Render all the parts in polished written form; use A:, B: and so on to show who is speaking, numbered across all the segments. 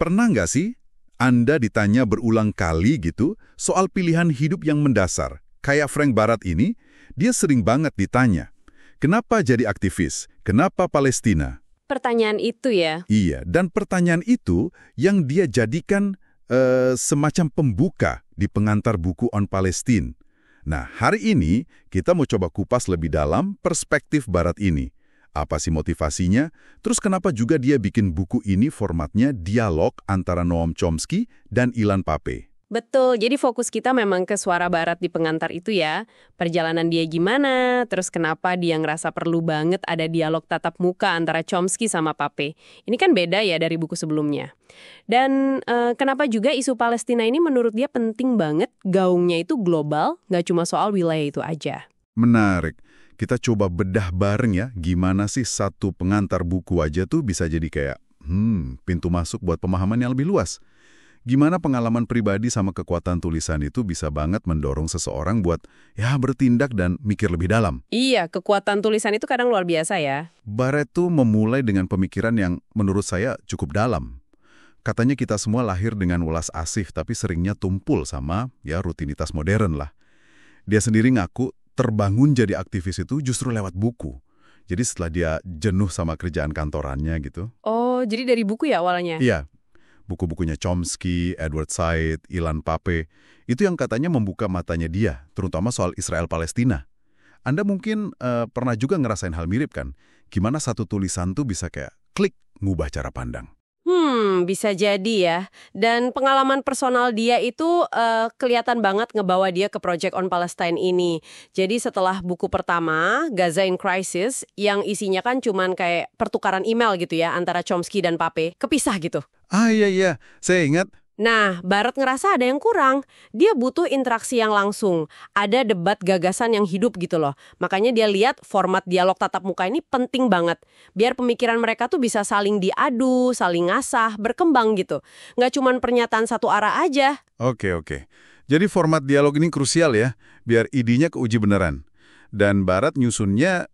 A: Pernah nggak sih Anda ditanya berulang kali gitu soal pilihan hidup yang mendasar? Kayak Frank Barat ini, dia sering banget ditanya, kenapa jadi aktivis? Kenapa Palestina?
B: Pertanyaan itu ya.
A: Iya, dan pertanyaan itu yang dia jadikan semacam pembuka di pengantar buku On Palestine. Nah, hari ini kita mau coba kupas lebih dalam perspektif Barat ini. Apa sih motivasinya? Terus kenapa juga dia bikin buku ini formatnya dialog antara Noam Chomsky dan Ilan Pappé?
B: Betul, jadi fokus kita memang ke suara Barat di pengantar itu ya. Perjalanan dia gimana, terus kenapa dia ngerasa perlu banget ada dialog tatap muka antara Chomsky sama Pappé. Ini kan beda ya dari buku sebelumnya. Dan kenapa juga isu Palestina ini menurut dia penting banget, gaungnya itu global, nggak cuma soal wilayah itu aja.
A: Menarik. Kita coba bedah bareng ya, gimana sih satu pengantar buku aja tuh bisa jadi kayak, pintu masuk buat pemahaman yang lebih luas. Gimana pengalaman pribadi sama kekuatan tulisan itu bisa banget mendorong seseorang buat ya bertindak dan mikir lebih dalam.
B: Iya, kekuatan tulisan itu kadang luar biasa ya.
A: Barat tuh memulai dengan pemikiran yang menurut saya cukup dalam. Katanya kita semua lahir dengan welas asih tapi seringnya tumpul sama ya rutinitas modern lah. Dia sendiri ngaku terbangun jadi aktivis itu justru lewat buku. Jadi setelah dia jenuh sama kerjaan kantorannya gitu.
B: Oh, jadi dari buku ya awalnya?
A: Iya. Buku-bukunya Chomsky, Edward Said, Ilan Pappé, itu yang katanya membuka matanya dia, terutama soal Israel-Palestina. Anda mungkin pernah juga ngerasain hal mirip kan? Gimana satu tulisan tuh bisa kayak klik ngubah cara pandang.
B: Bisa jadi ya. Dan pengalaman personal dia itu kelihatan banget ngebawa dia ke Project on Palestine ini. Jadi setelah buku pertama, Gaza in Crisis, yang isinya kan cuman kayak pertukaran email gitu ya, antara Chomsky dan Pappé, kepisah gitu.
A: Iya, saya ingat.
B: Nah, Barat ngerasa ada yang kurang. Dia butuh interaksi yang langsung. Ada debat gagasan yang hidup gitu loh. Makanya dia lihat format dialog tatap muka ini penting banget. Biar pemikiran mereka tuh bisa saling diadu, saling ngasah, berkembang gitu. Nggak cuma pernyataan satu arah aja.
A: Oke. Jadi format dialog ini krusial ya, biar idenya keuji beneran. Dan Barat nyusunnya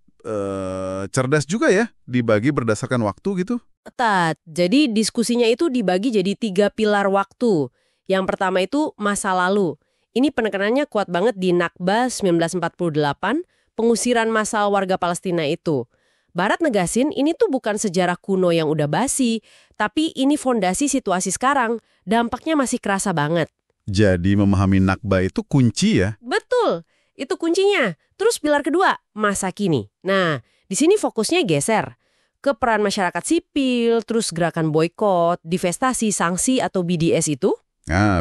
A: cerdas juga ya, dibagi berdasarkan waktu gitu.
B: Ketat. Jadi diskusinya itu dibagi jadi 3 pilar waktu. Yang pertama itu masa lalu. Ini penekanannya kuat banget di Nakba 1948, pengusiran massal warga Palestina itu. Barat negasin ini tuh bukan sejarah kuno yang udah basi, tapi ini fondasi situasi sekarang. Dampaknya masih kerasa banget.
A: Jadi memahami Nakba itu kunci ya?
B: Betul, itu kuncinya. Terus pilar kedua, masa kini. Nah, di sini fokusnya geser ke peran masyarakat sipil, terus gerakan boikot, divestasi, sanksi atau BDS itu.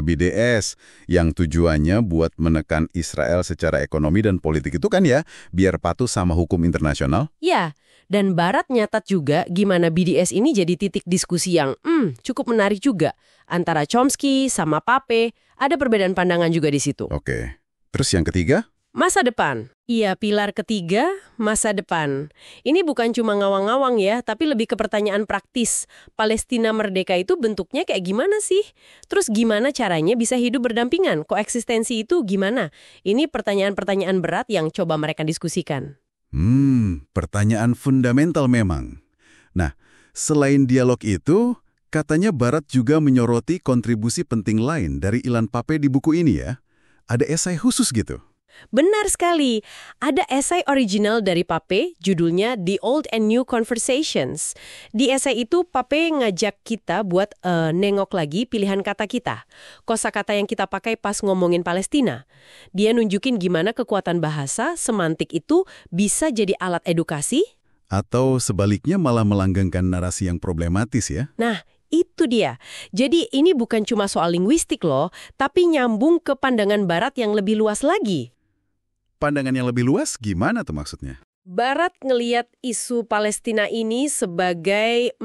A: BDS, yang tujuannya buat menekan Israel secara ekonomi dan politik itu kan ya, biar patuh sama hukum internasional.
B: Ya, dan Barat nyatat juga gimana BDS ini jadi titik diskusi yang cukup menarik juga. Antara Chomsky sama Pappé, ada perbedaan pandangan juga di situ.
A: Oke, terus yang ketiga?
B: Masa depan. Iya, pilar ketiga, masa depan. Ini bukan cuma ngawang-ngawang ya, tapi lebih ke pertanyaan praktis. Palestina merdeka itu bentuknya kayak gimana sih? Terus gimana caranya bisa hidup berdampingan? Koeksistensi itu gimana? Ini pertanyaan-pertanyaan berat yang coba mereka diskusikan.
A: Pertanyaan fundamental memang. Nah, selain dialog itu, katanya Barat juga menyoroti kontribusi penting lain dari Ilan Pappé di buku ini ya. Ada esai khusus gitu.
B: Benar sekali. Ada esai original dari Pappé, judulnya The Old and New Conversations. Di esai itu, Pappé ngajak kita buat nengok lagi pilihan kata kita. Kosakata yang kita pakai pas ngomongin Palestina. Dia nunjukin gimana kekuatan bahasa, semantik itu bisa jadi alat edukasi.
A: Atau sebaliknya malah melanggengkan narasi yang problematis ya.
B: Nah, itu dia. Jadi ini bukan cuma soal linguistik loh, tapi nyambung ke pandangan Barat yang lebih luas lagi.
A: Pandangan yang lebih luas gimana tuh maksudnya?
B: Barat ngelihat isu Palestina ini sebagai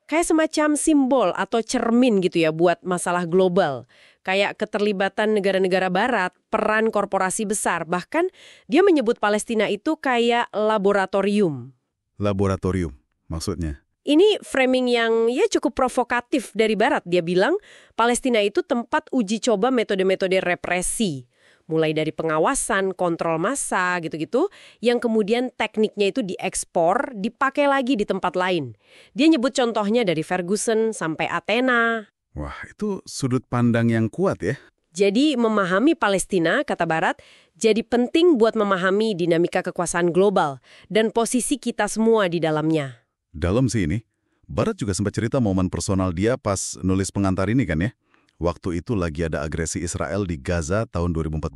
B: kayak semacam simbol atau cermin gitu ya buat masalah global. Kayak keterlibatan negara-negara Barat, peran korporasi besar. Bahkan dia menyebut Palestina itu kayak laboratorium.
A: Laboratorium, maksudnya?
B: Ini framing yang ya cukup provokatif dari Barat. Dia bilang Palestina itu tempat uji coba metode-metode represi. mulai dari pengawasan, kontrol massa, gitu-gitu, yang kemudian tekniknya itu diekspor, dipakai lagi di tempat lain. Dia nyebut contohnya dari Ferguson sampai Athena.
A: Wah, itu sudut pandang yang kuat ya.
B: Jadi memahami Palestina, kata Barat, jadi penting buat memahami dinamika kekuasaan global dan posisi kita semua di dalamnya.
A: Dalam sih ini, Barat juga sempat cerita momen personal dia pas nulis pengantar ini kan ya. Waktu itu lagi ada agresi Israel di Gaza tahun 2014.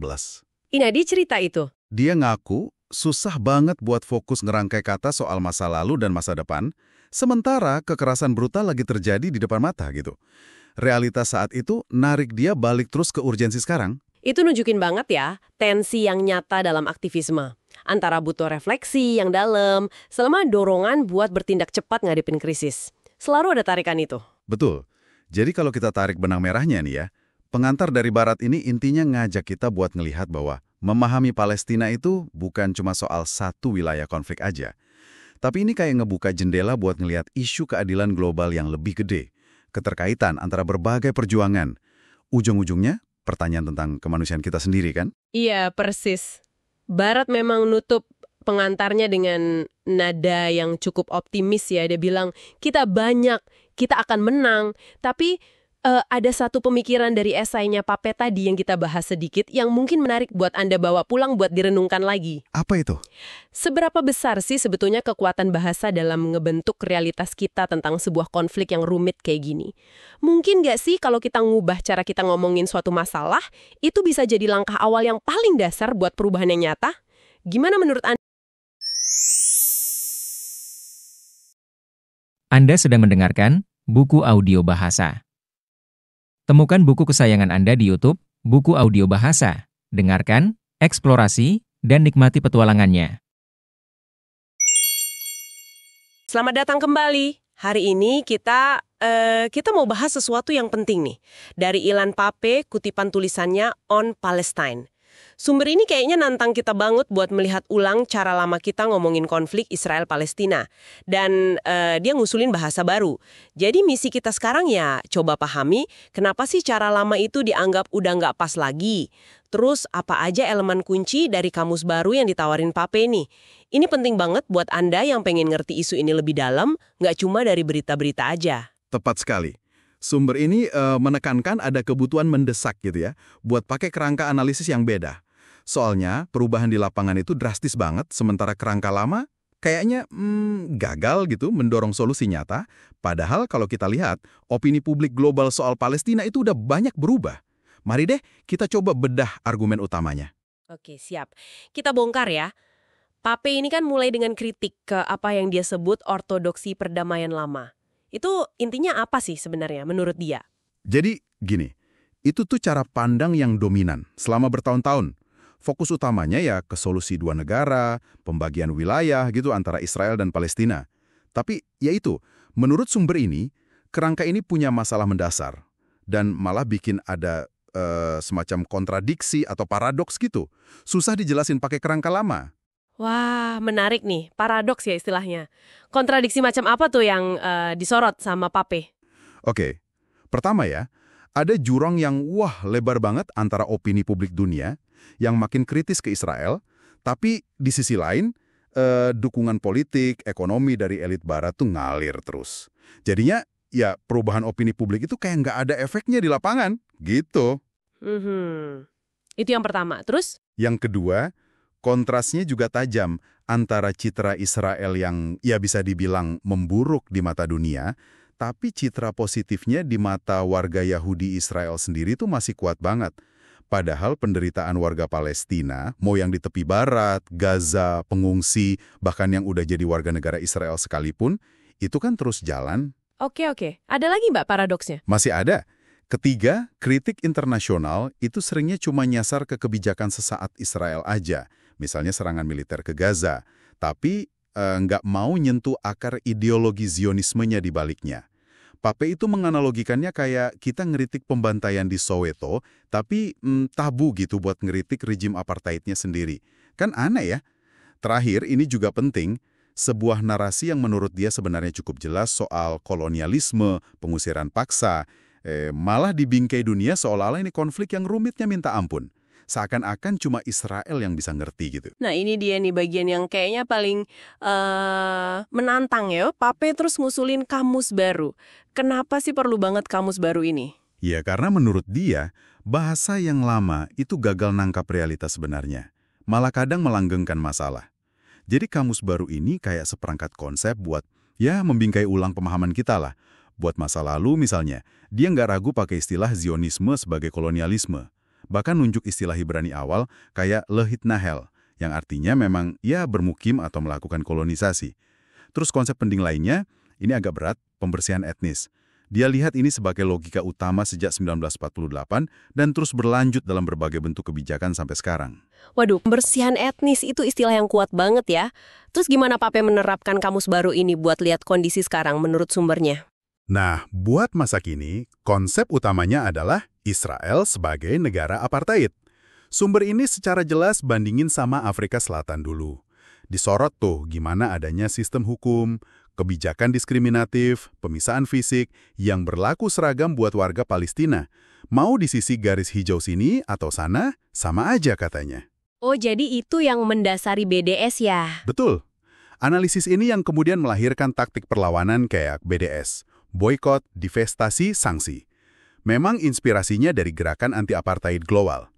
B: Ini dia cerita itu.
A: Dia ngaku susah banget buat fokus ngerangkai kata soal masa lalu dan masa depan, sementara kekerasan brutal lagi terjadi di depan mata gitu. Realitas saat itu narik dia balik terus ke urgensi sekarang.
B: Itu nunjukin banget ya, tensi yang nyata dalam aktivisme. Antara butuh refleksi yang dalam, selama dorongan buat bertindak cepat ngadepin krisis. Selalu ada tarikan itu.
A: Betul. Jadi kalau kita tarik benang merahnya nih ya, pengantar dari Barat ini intinya ngajak kita buat ngelihat bahwa memahami Palestina itu bukan cuma soal satu wilayah konflik aja. Tapi ini kayak ngebuka jendela buat ngelihat isu keadilan global yang lebih gede. Keterkaitan antara berbagai perjuangan. Ujung-ujungnya, pertanyaan tentang kemanusiaan kita sendiri kan?
B: Iya, persis. Barat memang nutup pengantarnya dengan nada yang cukup optimis ya. Dia bilang, kita banyak, kita akan menang. Tapi ada satu pemikiran dari esainya Pape tadi yang kita bahas sedikit yang mungkin menarik buat Anda bawa pulang buat direnungkan lagi.
A: Apa itu?
B: Seberapa besar sih sebetulnya kekuatan bahasa dalam ngebentuk realitas kita tentang sebuah konflik yang rumit kayak gini? Mungkin nggak sih kalau kita ngubah cara kita ngomongin suatu masalah, itu bisa jadi langkah awal yang paling dasar buat perubahan yang nyata? Gimana menurut Anda?
C: Anda sedang mendengarkan buku audio bahasa. Temukan buku kesayangan Anda di YouTube, buku audio bahasa. Dengarkan, eksplorasi, dan nikmati petualangannya.
B: Selamat datang kembali. Hari ini kita mau bahas sesuatu yang penting nih. Dari Ilan Pape, kutipan tulisannya On Palestine. Sumber ini kayaknya nantang kita banget buat melihat ulang cara lama kita ngomongin konflik Israel-Palestina. Dan dia ngusulin bahasa baru. Jadi misi kita sekarang ya coba pahami kenapa sih cara lama itu dianggap udah nggak pas lagi. Terus apa aja elemen kunci dari kamus baru yang ditawarin Pape nih. Ini penting banget buat Anda yang pengen ngerti isu ini lebih dalam, nggak cuma dari berita-berita aja.
A: Tepat sekali. Sumber ini menekankan ada kebutuhan mendesak gitu ya, buat pakai kerangka analisis yang beda. Soalnya perubahan di lapangan itu drastis banget, sementara kerangka lama kayaknya gagal gitu mendorong solusi nyata. Padahal kalau kita lihat, opini publik global soal Palestina itu udah banyak berubah. Mari deh kita coba bedah argumen utamanya.
B: Oke, siap. Kita bongkar ya. Pape ini kan mulai dengan kritik ke apa yang dia sebut ortodoksi perdamaian lama. Itu intinya apa sih sebenarnya menurut dia?
A: Jadi gini, itu tuh cara pandang yang dominan selama bertahun-tahun. Fokus utamanya ya ke solusi dua negara, pembagian wilayah gitu antara Israel dan Palestina. Tapi ya itu, menurut sumber ini, kerangka ini punya masalah mendasar. Dan malah bikin ada semacam kontradiksi atau paradoks gitu. Susah dijelasin pakai kerangka lama.
B: Wah, menarik nih. Paradoks ya istilahnya. Kontradiksi macam apa tuh yang disorot sama Pape?
A: Oke, pertama ya, ada jurang yang lebar banget antara opini publik dunia yang makin kritis ke Israel, tapi di sisi lain, dukungan politik, ekonomi dari elit barat tuh ngalir terus. Jadinya, ya perubahan opini publik itu kayak nggak ada efeknya di lapangan, gitu.
B: Itu yang pertama. Terus?
A: Yang kedua, kontrasnya juga tajam antara citra Israel yang ya bisa dibilang memburuk di mata dunia, tapi citra positifnya di mata warga Yahudi Israel sendiri tuh masih kuat banget. Padahal penderitaan warga Palestina, mau yang di tepi barat, Gaza, pengungsi, bahkan yang udah jadi warga negara Israel sekalipun, itu kan terus jalan.
B: Oke. Ada lagi Mbak paradoksnya?
A: Masih ada. Ketiga, kritik internasional itu seringnya cuma nyasar ke kebijakan sesaat Israel aja, misalnya serangan militer ke Gaza, tapi nggak mau nyentuh akar ideologi Zionismenya di baliknya. Pape itu menganalogikannya kayak kita ngeritik pembantaian di Soweto, tapi tabu gitu buat ngeritik rejim apartheidnya sendiri. Kan aneh ya? Terakhir, ini juga penting, sebuah narasi yang menurut dia sebenarnya cukup jelas soal kolonialisme, pengusiran paksa, malah dibingkai dunia seolah-olah ini konflik yang rumitnya minta ampun. Seakan-akan cuma Israel yang bisa ngerti gitu.
B: Nah ini dia nih bagian yang kayaknya paling menantang ya. Pape terus ngusulin kamus baru. Kenapa sih perlu banget kamus baru ini?
A: Ya, karena menurut dia, bahasa yang lama itu gagal nangkap realitas sebenarnya. Malah kadang melanggengkan masalah. Jadi kamus baru ini kayak seperangkat konsep buat, ya membingkai ulang pemahaman kita lah. Buat masa lalu misalnya, dia nggak ragu pakai istilah Zionisme sebagai kolonialisme. Bahkan nunjuk istilah Ibrani awal kayak lehit nahel, yang artinya memang ya bermukim atau melakukan kolonisasi. Terus konsep penting lainnya, ini agak berat, pembersihan etnis. Dia lihat ini sebagai logika utama sejak 1948 dan terus berlanjut dalam berbagai bentuk kebijakan sampai sekarang.
B: Waduh, pembersihan etnis itu istilah yang kuat banget ya. Terus gimana Pape menerapkan kamus baru ini buat lihat kondisi sekarang menurut sumbernya?
A: Nah, buat masa kini, konsep utamanya adalah Israel sebagai negara apartheid. Sumber ini secara jelas bandingin sama Afrika Selatan dulu. Disorot tuh gimana adanya sistem hukum, kebijakan diskriminatif, pemisahan fisik yang berlaku seragam buat warga Palestina. Mau di sisi garis hijau sini atau sana, sama aja katanya.
B: Oh, jadi itu yang mendasari BDS ya?
A: Betul. Analisis ini yang kemudian melahirkan taktik perlawanan kayak BDS, boykot, divestasi, sanksi. Memang inspirasinya dari gerakan anti-apartheid global.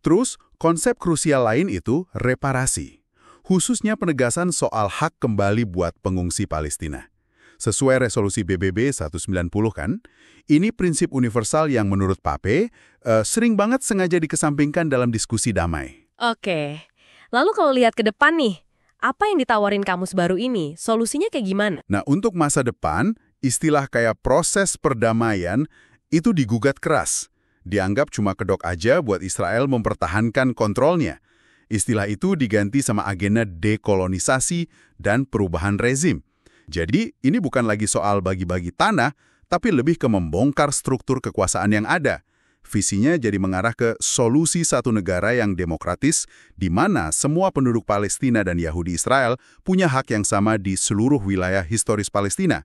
A: Terus, konsep krusial lain itu reparasi. Khususnya penegasan soal hak kembali buat pengungsi Palestina. Sesuai resolusi PBB 190 kan, ini prinsip universal yang menurut Pape sering banget sengaja dikesampingkan dalam diskusi damai.
B: Oke. Lalu kalau lihat ke depan nih, apa yang ditawarin kamus baru ini? Solusinya kayak gimana?
A: Nah, untuk masa depan, istilah kayak proses perdamaian itu digugat keras. Dianggap cuma kedok aja buat Israel mempertahankan kontrolnya. Istilah itu diganti sama agenda dekolonisasi dan perubahan rezim. Jadi, ini bukan lagi soal bagi-bagi tanah, tapi lebih ke membongkar struktur kekuasaan yang ada. Visinya jadi mengarah ke solusi satu negara yang demokratis, di mana semua penduduk Palestina dan Yahudi Israel punya hak yang sama di seluruh wilayah historis Palestina.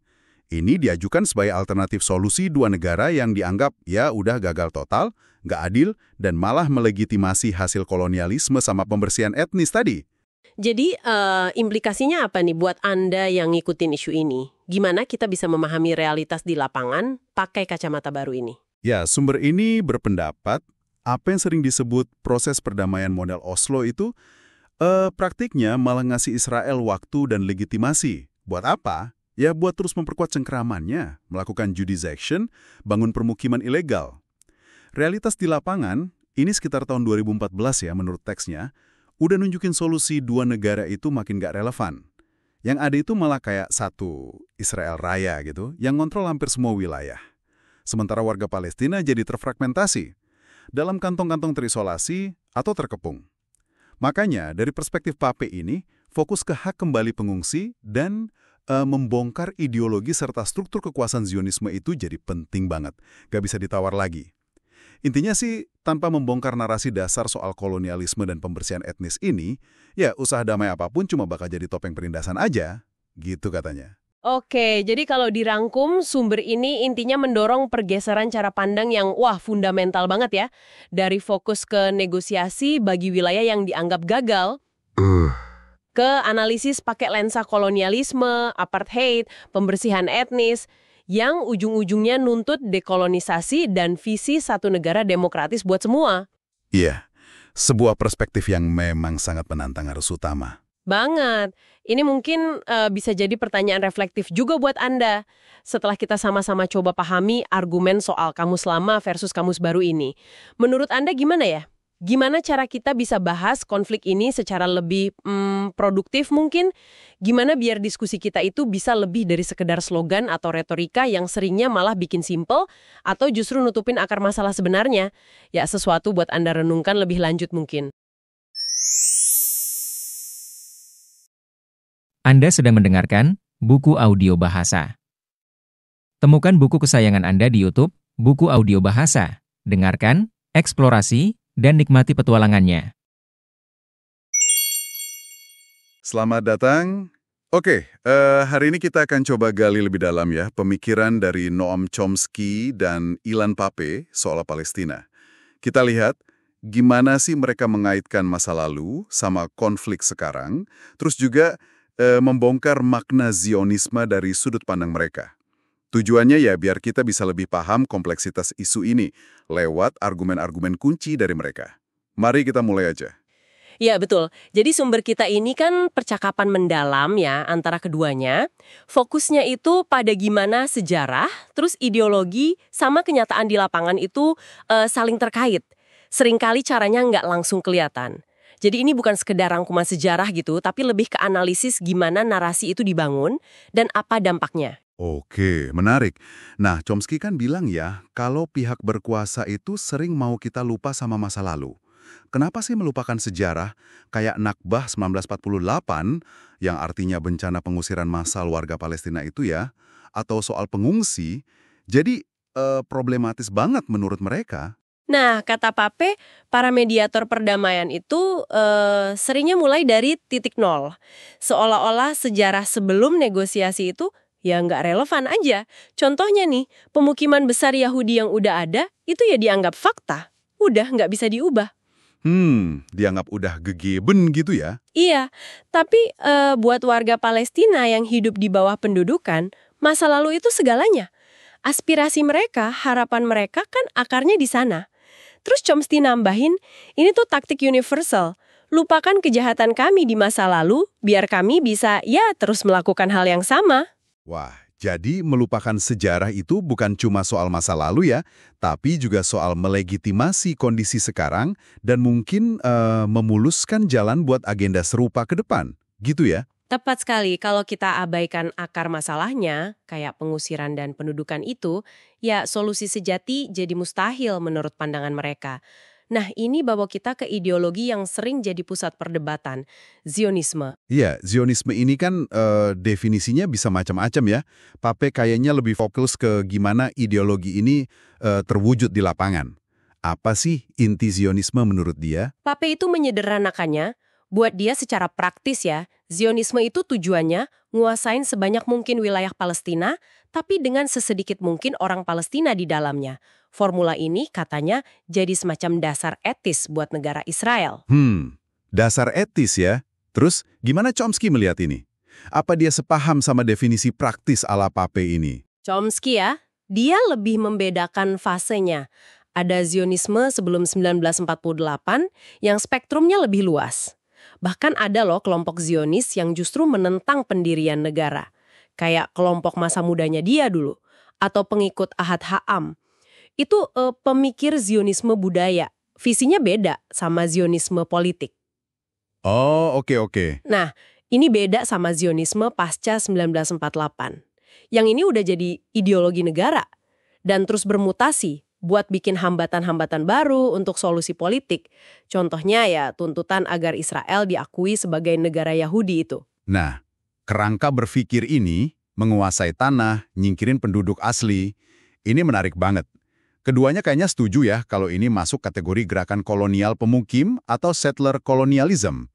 A: Ini diajukan sebagai alternatif solusi dua negara yang dianggap ya udah gagal total, nggak adil, dan malah melegitimasi hasil kolonialisme sama pembersihan etnis tadi.
B: Jadi, implikasinya apa nih buat Anda yang ngikutin isu ini? Gimana kita bisa memahami realitas di lapangan pakai kacamata baru ini?
A: Ya, sumber ini berpendapat apa yang sering disebut proses perdamaian model Oslo itu praktiknya malah ngasih Israel waktu dan legitimasi. Buat apa? Ya buat terus memperkuat cengkeramannya, melakukan Judaization, bangun permukiman ilegal. Realitas di lapangan, ini sekitar tahun 2014 ya menurut teksnya, udah nunjukin solusi dua negara itu makin gak relevan. Yang ada itu malah kayak satu Israel Raya gitu, yang ngontrol hampir semua wilayah. Sementara warga Palestina jadi terfragmentasi, dalam kantong-kantong terisolasi atau terkepung. Makanya dari perspektif Pape ini, fokus ke hak kembali pengungsi dan membongkar ideologi serta struktur kekuasaan Zionisme itu jadi penting banget. Gak bisa ditawar lagi. Intinya sih, tanpa membongkar narasi dasar soal kolonialisme dan pembersihan etnis ini, ya usaha damai apapun cuma bakal jadi topeng perindasan aja. Gitu katanya.
B: Oke, jadi kalau dirangkum, sumber ini intinya mendorong pergeseran cara pandang yang fundamental banget ya. Dari fokus ke negosiasi bagi wilayah yang dianggap gagal, ke analisis pakai lensa kolonialisme, apartheid, pembersihan etnis, yang ujung-ujungnya nuntut dekolonisasi dan visi satu negara demokratis buat semua.
A: Iya, sebuah perspektif yang memang sangat menantang arus utama.
B: Banget. Ini mungkin bisa jadi pertanyaan reflektif juga buat Anda. Setelah kita sama-sama coba pahami argumen soal kamus lama versus kamus baru ini. Menurut Anda gimana ya? Gimana cara kita bisa bahas konflik ini secara lebih produktif mungkin? Gimana biar diskusi kita itu bisa lebih dari sekedar slogan atau retorika yang seringnya malah bikin simpel atau justru nutupin akar masalah sebenarnya? Ya, sesuatu buat Anda renungkan lebih lanjut mungkin.
C: Anda sedang mendengarkan Buku Audio Bahasa. Temukan buku kesayangan Anda di YouTube, Buku Audio Bahasa. Dengarkan, eksplorasi, dan nikmati petualangannya.
A: Selamat datang. Oke, hari ini kita akan coba gali lebih dalam ya pemikiran dari Noam Chomsky dan Ilan Pape soal Palestina. Kita lihat Gimana sih mereka mengaitkan masa lalu sama konflik sekarang, terus juga membongkar makna Zionisme dari sudut pandang mereka. Tujuannya ya biar kita bisa lebih paham kompleksitas isu ini lewat argumen-argumen kunci dari mereka. Mari kita mulai aja.
B: Ya, betul. Jadi sumber kita ini kan percakapan mendalam ya antara keduanya. Fokusnya itu pada gimana sejarah, terus ideologi, sama kenyataan di lapangan itu saling terkait. Seringkali caranya nggak langsung kelihatan. Jadi ini bukan sekedar rangkuman sejarah gitu, tapi lebih ke analisis gimana narasi itu dibangun dan apa dampaknya.
A: Oke, menarik. Nah, Chomsky kan bilang ya, kalau pihak berkuasa itu sering mau kita lupa sama masa lalu. Kenapa sih melupakan sejarah kayak Nakbah 1948 yang artinya bencana pengusiran massal warga Palestina itu ya, atau soal pengungsi, jadi problematis banget menurut mereka.
B: Nah, kata Pape, para mediator perdamaian itu seringnya mulai dari titik nol. Seolah-olah sejarah sebelum negosiasi itu ya nggak relevan aja. Contohnya nih, pemukiman besar Yahudi yang udah ada, itu ya dianggap fakta. Udah nggak bisa diubah.
A: Dianggap udah gegeben gitu ya?
B: Iya, tapi buat warga Palestina yang hidup di bawah pendudukan, masa lalu itu segalanya. Aspirasi mereka, harapan mereka kan akarnya di sana. Terus Chomsky nambahin, ini tuh taktik universal. Lupakan kejahatan kami di masa lalu, biar kami bisa ya terus melakukan hal yang sama.
A: Wah, jadi melupakan sejarah itu bukan cuma soal masa lalu ya, tapi juga soal melegitimasi kondisi sekarang dan mungkin memuluskan jalan buat agenda serupa ke depan. Gitu ya?
B: Tepat sekali, kalau kita abaikan akar masalahnya, kayak pengusiran dan pendudukan itu, ya solusi sejati jadi mustahil menurut pandangan mereka. Nah, ini bawa kita ke ideologi yang sering jadi pusat perdebatan, Zionisme.
A: Iya, Zionisme ini kan definisinya bisa macam-macam ya. Pape kayaknya lebih fokus ke gimana ideologi ini terwujud di lapangan. Apa sih inti Zionisme menurut dia?
B: Pape itu menyederhanakannya, buat dia secara praktis ya, Zionisme itu tujuannya nguasain sebanyak mungkin wilayah Palestina, tapi dengan sesedikit mungkin orang Palestina di dalamnya. Formula ini katanya jadi semacam dasar etis buat negara Israel.
A: Dasar etis ya. Terus gimana Chomsky melihat ini? Apa dia sepaham sama definisi praktis ala Pape ini?
B: Chomsky ya, dia lebih membedakan fasenya. Ada Zionisme sebelum 1948 yang spektrumnya lebih luas. Bahkan ada loh kelompok Zionis yang justru menentang pendirian negara. Kayak kelompok masa mudanya dia dulu. Atau pengikut Ahad Ha'am. Itu pemikir Zionisme budaya. Visinya beda sama Zionisme politik.
A: Oh, oke.
B: Nah, ini beda sama Zionisme pasca 1948. Yang ini udah jadi ideologi negara. Dan terus bermutasi buat bikin hambatan-hambatan baru untuk solusi politik. Contohnya ya tuntutan agar Israel diakui sebagai negara Yahudi itu.
A: Nah, kerangka berpikir ini, menguasai tanah, nyingkirin penduduk asli, ini menarik banget. Keduanya kayaknya setuju ya kalau ini masuk kategori gerakan kolonial pemukim atau settler colonialism.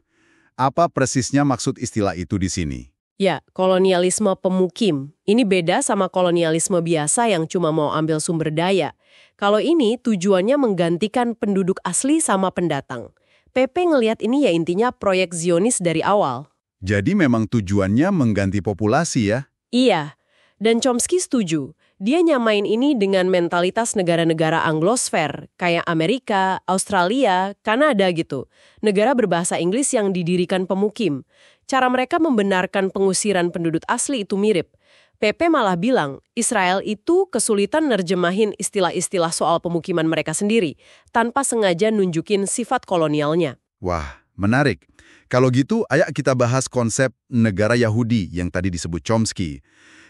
A: Apa persisnya maksud istilah itu di sini?
B: Ya, kolonialisme pemukim. Ini beda sama kolonialisme biasa yang cuma mau ambil sumber daya. Kalau ini tujuannya menggantikan penduduk asli sama pendatang. PP ngelihat ini ya intinya proyek Zionis dari awal.
A: Jadi memang tujuannya mengganti populasi ya?
B: Iya, dan Chomsky setuju. Dia nyamain ini dengan mentalitas negara-negara Anglosfer, kayak Amerika, Australia, Kanada gitu. Negara berbahasa Inggris yang didirikan pemukim. Cara mereka membenarkan pengusiran penduduk asli itu mirip. PP malah bilang, Israel itu kesulitan nerjemahin istilah-istilah soal pemukiman mereka sendiri, tanpa sengaja nunjukin sifat kolonialnya.
A: Wah, menarik. Kalau gitu, ayo kita bahas konsep negara Yahudi yang tadi disebut Chomsky.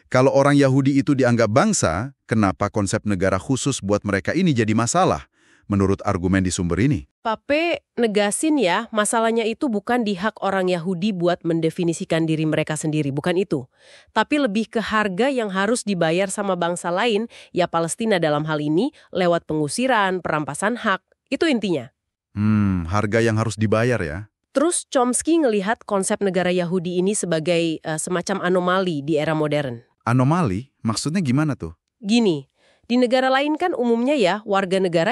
A: Kalau orang Yahudi itu dianggap bangsa, kenapa konsep negara khusus buat mereka ini jadi masalah? Menurut argumen di sumber ini.
B: Pape negasin ya, masalahnya itu bukan di hak orang Yahudi buat mendefinisikan diri mereka sendiri, bukan itu. Tapi lebih ke harga yang harus dibayar sama bangsa lain, ya Palestina dalam hal ini, lewat pengusiran, perampasan hak. Itu intinya.
A: Harga yang harus dibayar ya.
B: Terus Chomsky ngelihat konsep negara Yahudi ini sebagai semacam anomali di era modern.
A: Anomali? Maksudnya gimana tuh?
B: Gini, Di negara lain kan umumnya ya warga negara,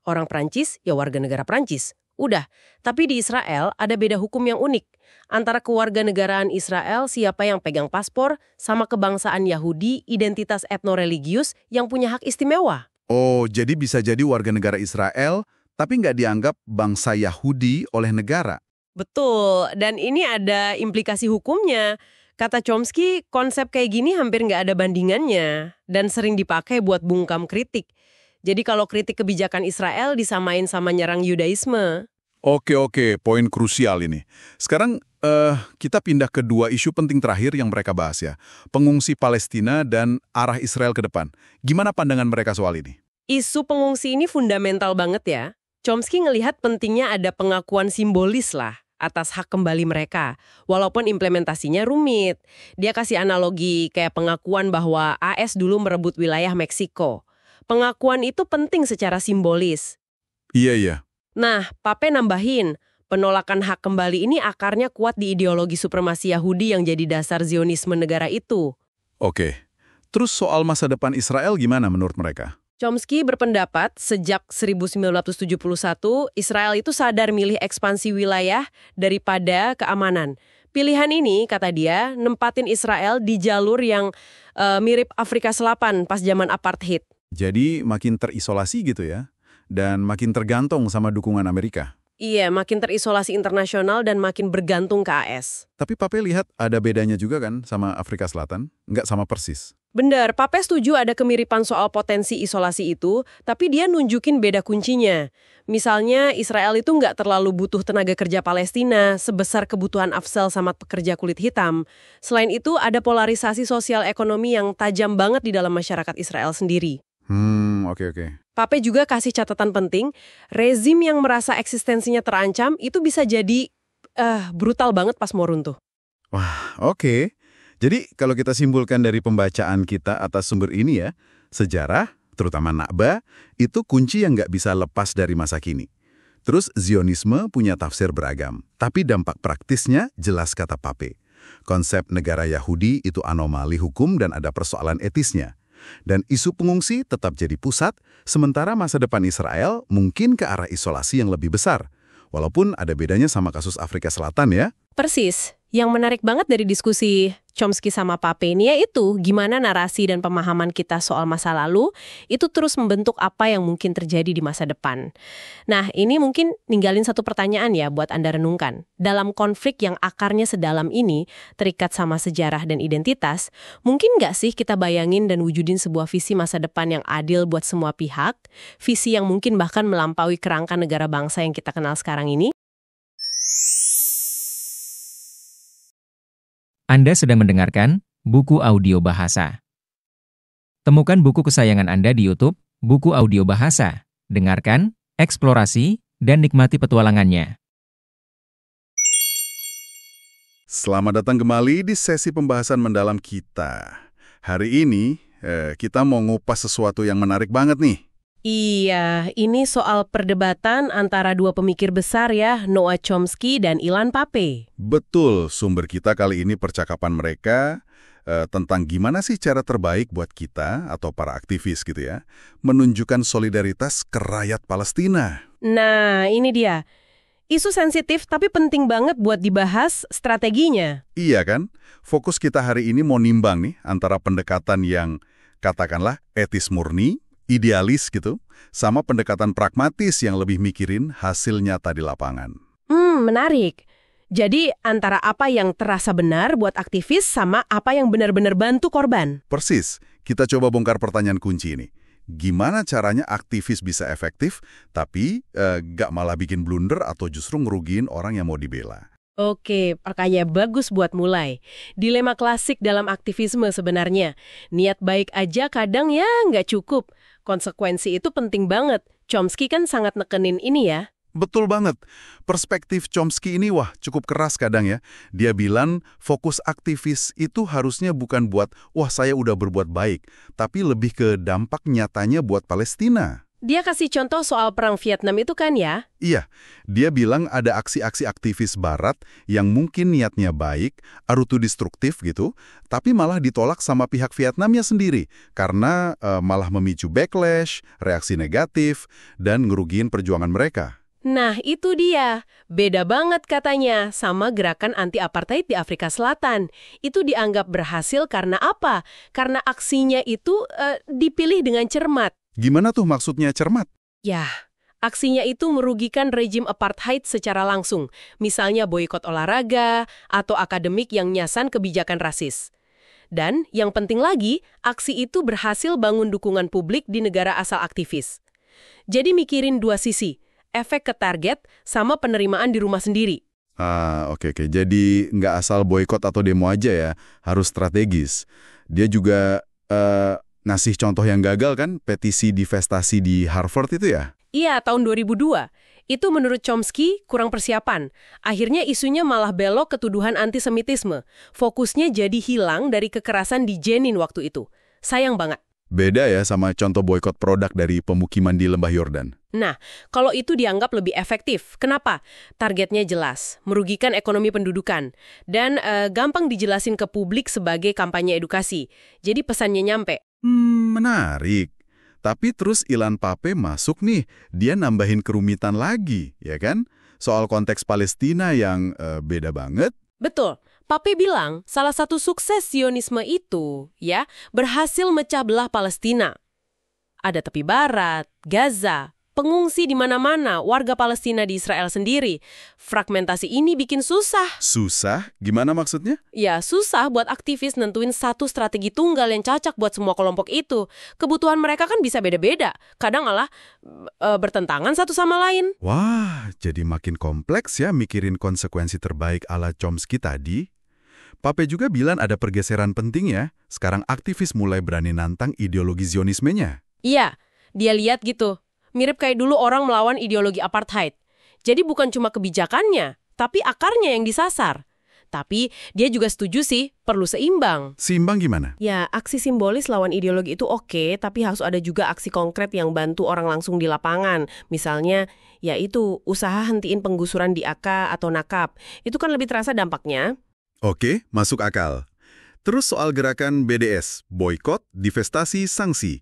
B: orang Prancis ya warga negara Prancis. Udah, tapi di Israel ada beda hukum yang unik. Antara kewarganegaraan Israel siapa yang pegang paspor, sama kebangsaan Yahudi, identitas etnoreligius yang punya hak istimewa.
A: Oh, jadi bisa jadi warga negara Israel, tapi nggak dianggap bangsa Yahudi oleh negara.
B: Betul, dan ini ada implikasi hukumnya. Kata Chomsky, konsep kayak gini hampir nggak ada bandingannya dan sering dipakai buat bungkam kritik. Jadi kalau kritik kebijakan Israel disamain sama nyerang Yudaisme.
A: Oke, poin krusial ini. Sekarang kita pindah ke dua isu penting terakhir yang mereka bahas ya. Pengungsi Palestina dan arah Israel ke depan. Gimana pandangan mereka soal ini?
B: Isu pengungsi ini fundamental banget ya. Chomsky ngelihat pentingnya ada pengakuan simbolis lah atas hak kembali mereka, walaupun implementasinya rumit. Dia kasih analogi kayak pengakuan bahwa AS dulu merebut wilayah Meksiko. Pengakuan itu penting secara simbolis.
A: Iya.
B: Nah, Pape nambahin, penolakan hak kembali ini akarnya kuat di ideologi supremasi Yahudi yang jadi dasar Zionisme negara itu.
A: Oke. Terus soal masa depan Israel gimana menurut mereka?
B: Chomsky berpendapat sejak 1971, Israel itu sadar milih ekspansi wilayah daripada keamanan. Pilihan ini, kata dia, nempatin Israel di jalur yang mirip Afrika Selatan pas zaman apartheid.
A: Jadi makin terisolasi gitu ya, dan makin tergantung sama dukungan Amerika.
B: Iya, makin terisolasi internasional dan makin bergantung ke AS.
A: Tapi Pape lihat ada bedanya juga kan sama Afrika Selatan, nggak sama persis.
B: Benar, Pape setuju ada kemiripan soal potensi isolasi itu, tapi dia nunjukin beda kuncinya. Misalnya, Israel itu nggak terlalu butuh tenaga kerja Palestina sebesar kebutuhan Afsel sama pekerja kulit hitam. Selain itu, ada polarisasi sosial ekonomi yang tajam banget di dalam masyarakat Israel sendiri.
A: Oke.
B: Pape juga kasih catatan penting, rezim yang merasa eksistensinya terancam itu bisa jadi brutal banget pas mau runtuh.
A: Wah, oke. Jadi kalau kita simpulkan dari pembacaan kita atas sumber ini ya, sejarah, terutama Nakba, itu kunci yang nggak bisa lepas dari masa kini. Terus Zionisme punya tafsir beragam, tapi dampak praktisnya jelas kata Pape. Konsep negara Yahudi itu anomali hukum dan ada persoalan etisnya. Dan isu pengungsi tetap jadi pusat, sementara masa depan Israel mungkin ke arah isolasi yang lebih besar. Walaupun ada bedanya sama kasus Afrika Selatan ya.
B: Persis. Yang menarik banget dari diskusi Chomsky sama Pape ini yaitu gimana narasi dan pemahaman kita soal masa lalu itu terus membentuk apa yang mungkin terjadi di masa depan. Nah, ini mungkin ninggalin satu pertanyaan ya buat Anda renungkan. Dalam konflik yang akarnya sedalam ini, terikat sama sejarah dan identitas, mungkin nggak sih kita bayangin dan wujudin sebuah visi masa depan yang adil buat semua pihak? Visi yang mungkin bahkan melampaui kerangka negara bangsa yang kita kenal sekarang ini?
C: Anda sedang mendengarkan Buku Audio Bahasa. Temukan buku kesayangan Anda di YouTube, Buku Audio Bahasa. Dengarkan, eksplorasi, dan nikmati petualangannya.
A: Selamat datang kembali di sesi pembahasan mendalam kita. Hari ini kita mau ngupas sesuatu yang menarik banget nih.
B: Iya, ini soal perdebatan antara dua pemikir besar ya, Noah Chomsky dan Ilan Pape.
A: Betul, sumber kita kali ini percakapan mereka tentang gimana sih cara terbaik buat kita atau para aktivis gitu ya, menunjukkan solidaritas ke rakyat Palestina.
B: Nah, ini dia. Isu sensitif tapi penting banget buat dibahas strateginya.
A: Iya kan? Fokus kita hari ini mau nimbang nih antara pendekatan yang katakanlah etis murni, idealis gitu, sama pendekatan pragmatis yang lebih mikirin hasil nyata di lapangan.
B: Menarik. Jadi antara apa yang terasa benar buat aktivis sama apa yang benar-benar bantu korban.
A: Persis, kita coba bongkar pertanyaan kunci ini. Gimana caranya aktivis bisa efektif, tapi gak malah bikin blunder atau justru ngerugiin orang yang mau dibela?
B: Oke, perkaya bagus buat mulai. Dilema klasik dalam aktivisme sebenarnya. Niat baik aja kadang ya nggak cukup. Konsekuensi itu penting banget. Chomsky kan sangat nekenin ini ya.
A: Betul banget. Perspektif Chomsky ini cukup keras kadang ya. Dia bilang fokus aktivis itu harusnya bukan buat, saya udah berbuat baik, tapi lebih ke dampak nyatanya buat Palestina.
B: Dia kasih contoh soal perang Vietnam itu kan ya?
A: Iya, dia bilang ada aksi-aksi aktivis barat yang mungkin niatnya baik, arutu destruktif gitu, tapi malah ditolak sama pihak Vietnamnya sendiri karena malah memicu backlash, reaksi negatif, dan ngerugiin perjuangan mereka.
B: Nah, itu dia. Beda banget katanya sama gerakan anti-apartheid di Afrika Selatan. Itu dianggap berhasil karena apa? Karena aksinya itu dipilih dengan cermat.
A: Gimana tuh maksudnya cermat?
B: Yah, aksinya itu merugikan rejim apartheid secara langsung. Misalnya boikot olahraga atau akademik yang nyasar kebijakan rasis. Dan yang penting lagi, aksi itu berhasil bangun dukungan publik di negara asal aktivis. Jadi mikirin dua sisi, efek ke target sama penerimaan di rumah sendiri.
A: Oke. Jadi nggak asal boikot atau demo aja ya, harus strategis. Dia juga ngasih contoh yang gagal kan, petisi divestasi di Harvard itu ya?
B: Iya, tahun 2002. Itu menurut Chomsky kurang persiapan. Akhirnya isunya malah belok ke tuduhan antisemitisme. Fokusnya jadi hilang dari kekerasan di Jenin waktu itu. Sayang banget.
A: Beda ya sama contoh boikot produk dari pemukiman di Lembah Yordan.
B: Nah, kalau itu dianggap lebih efektif. Kenapa? Targetnya jelas, merugikan ekonomi pendudukan, dan gampang dijelasin ke publik sebagai kampanye edukasi. Jadi pesannya nyampe.
A: Menarik. Tapi terus Ilan Pappé masuk nih, dia nambahin kerumitan lagi, ya kan? Soal konteks Palestina yang beda banget.
B: Betul. Pappé bilang, salah satu sukses Zionisme itu, ya, berhasil mecah belah Palestina. Ada tepi barat, Gaza, pengungsi di mana-mana, warga Palestina di Israel sendiri. Fragmentasi ini bikin susah.
A: Susah? Gimana maksudnya?
B: Ya, susah buat aktivis nentuin satu strategi tunggal yang cocok buat semua kelompok itu. Kebutuhan mereka kan bisa beda-beda. Kadang malah bertentangan satu sama lain.
A: Wah, jadi makin kompleks ya mikirin konsekuensi terbaik ala Chomsky tadi. Pappé juga bilang ada pergeseran penting ya. Sekarang aktivis mulai berani nantang ideologi Zionismenya.
B: Iya, dia lihat gitu. Mirip kayak dulu orang melawan ideologi apartheid. Jadi bukan cuma kebijakannya, tapi akarnya yang disasar. Tapi dia juga setuju sih, perlu seimbang.
A: Seimbang gimana?
B: Ya, aksi simbolis lawan ideologi itu oke, tapi harus ada juga aksi konkret yang bantu orang langsung di lapangan. Misalnya, yaitu usaha hentiin penggusuran di AK atau nakap. Itu kan lebih terasa dampaknya.
A: Oke, masuk akal. Terus soal gerakan BDS, boikot, divestasi, sanksi.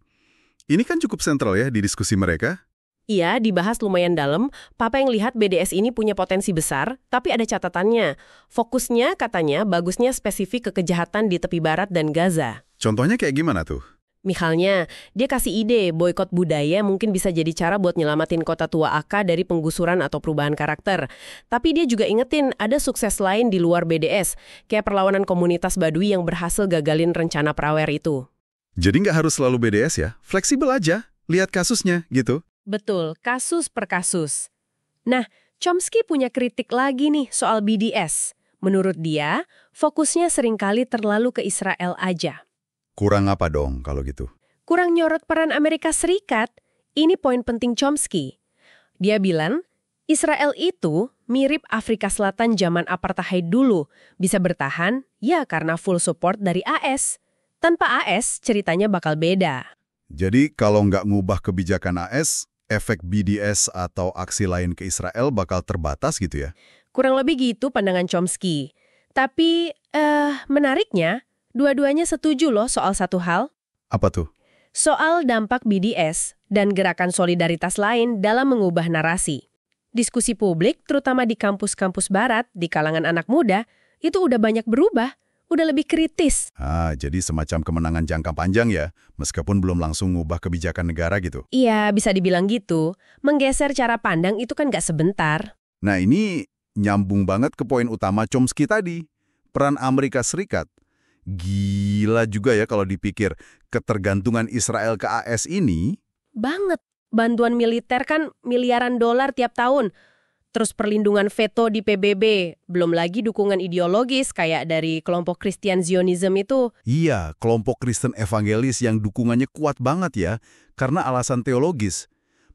A: Ini kan cukup sentral ya di diskusi mereka.
B: Iya, dibahas lumayan dalam. Papa yang lihat BDS ini punya potensi besar, tapi ada catatannya. Fokusnya katanya bagusnya spesifik ke kejahatan di tepi barat dan Gaza.
A: Contohnya kayak gimana tuh?
B: Misalnya, dia kasih ide boikot budaya mungkin bisa jadi cara buat nyelamatin kota tua AK dari penggusuran atau perubahan karakter. Tapi dia juga ingetin ada sukses lain di luar BDS, kayak perlawanan komunitas Badui yang berhasil gagalin rencana Prawer itu.
A: Jadi nggak harus selalu BDS ya, fleksibel aja, lihat kasusnya gitu.
B: Betul, kasus per kasus. Nah, Chomsky punya kritik lagi nih soal BDS. Menurut dia, fokusnya seringkali terlalu ke Israel aja.
A: Kurang apa dong kalau gitu?
B: Kurang nyorot peran Amerika Serikat. Ini poin penting Chomsky. Dia bilang, Israel itu mirip Afrika Selatan zaman apartheid dulu. Bisa bertahan, ya karena full support dari AS. Tanpa AS, ceritanya bakal beda.
A: Jadi kalau nggak ngubah kebijakan AS, efek BDS atau aksi lain ke Israel bakal terbatas gitu ya?
B: Kurang lebih gitu pandangan Chomsky. Tapi, menariknya, dua-duanya setuju loh soal satu hal.
A: Apa tuh?
B: Soal dampak BDS dan gerakan solidaritas lain dalam mengubah narasi. Diskusi publik, terutama di kampus-kampus barat, di kalangan anak muda, itu udah banyak berubah. Udah lebih kritis.
A: Jadi semacam kemenangan jangka panjang ya, meskipun belum langsung ngubah kebijakan negara gitu.
B: Iya, bisa dibilang gitu. Menggeser cara pandang itu kan nggak sebentar.
A: Nah ini nyambung banget ke poin utama Chomsky tadi. Peran Amerika Serikat. Gila juga ya kalau dipikir ketergantungan Israel ke AS ini.
B: Banget. Bantuan militer kan miliaran dolar tiap tahun. Terus perlindungan veto di PBB, belum lagi dukungan ideologis kayak dari kelompok Christian Zionism itu.
A: Iya, kelompok Kristen evangelis yang dukungannya kuat banget ya, karena alasan teologis.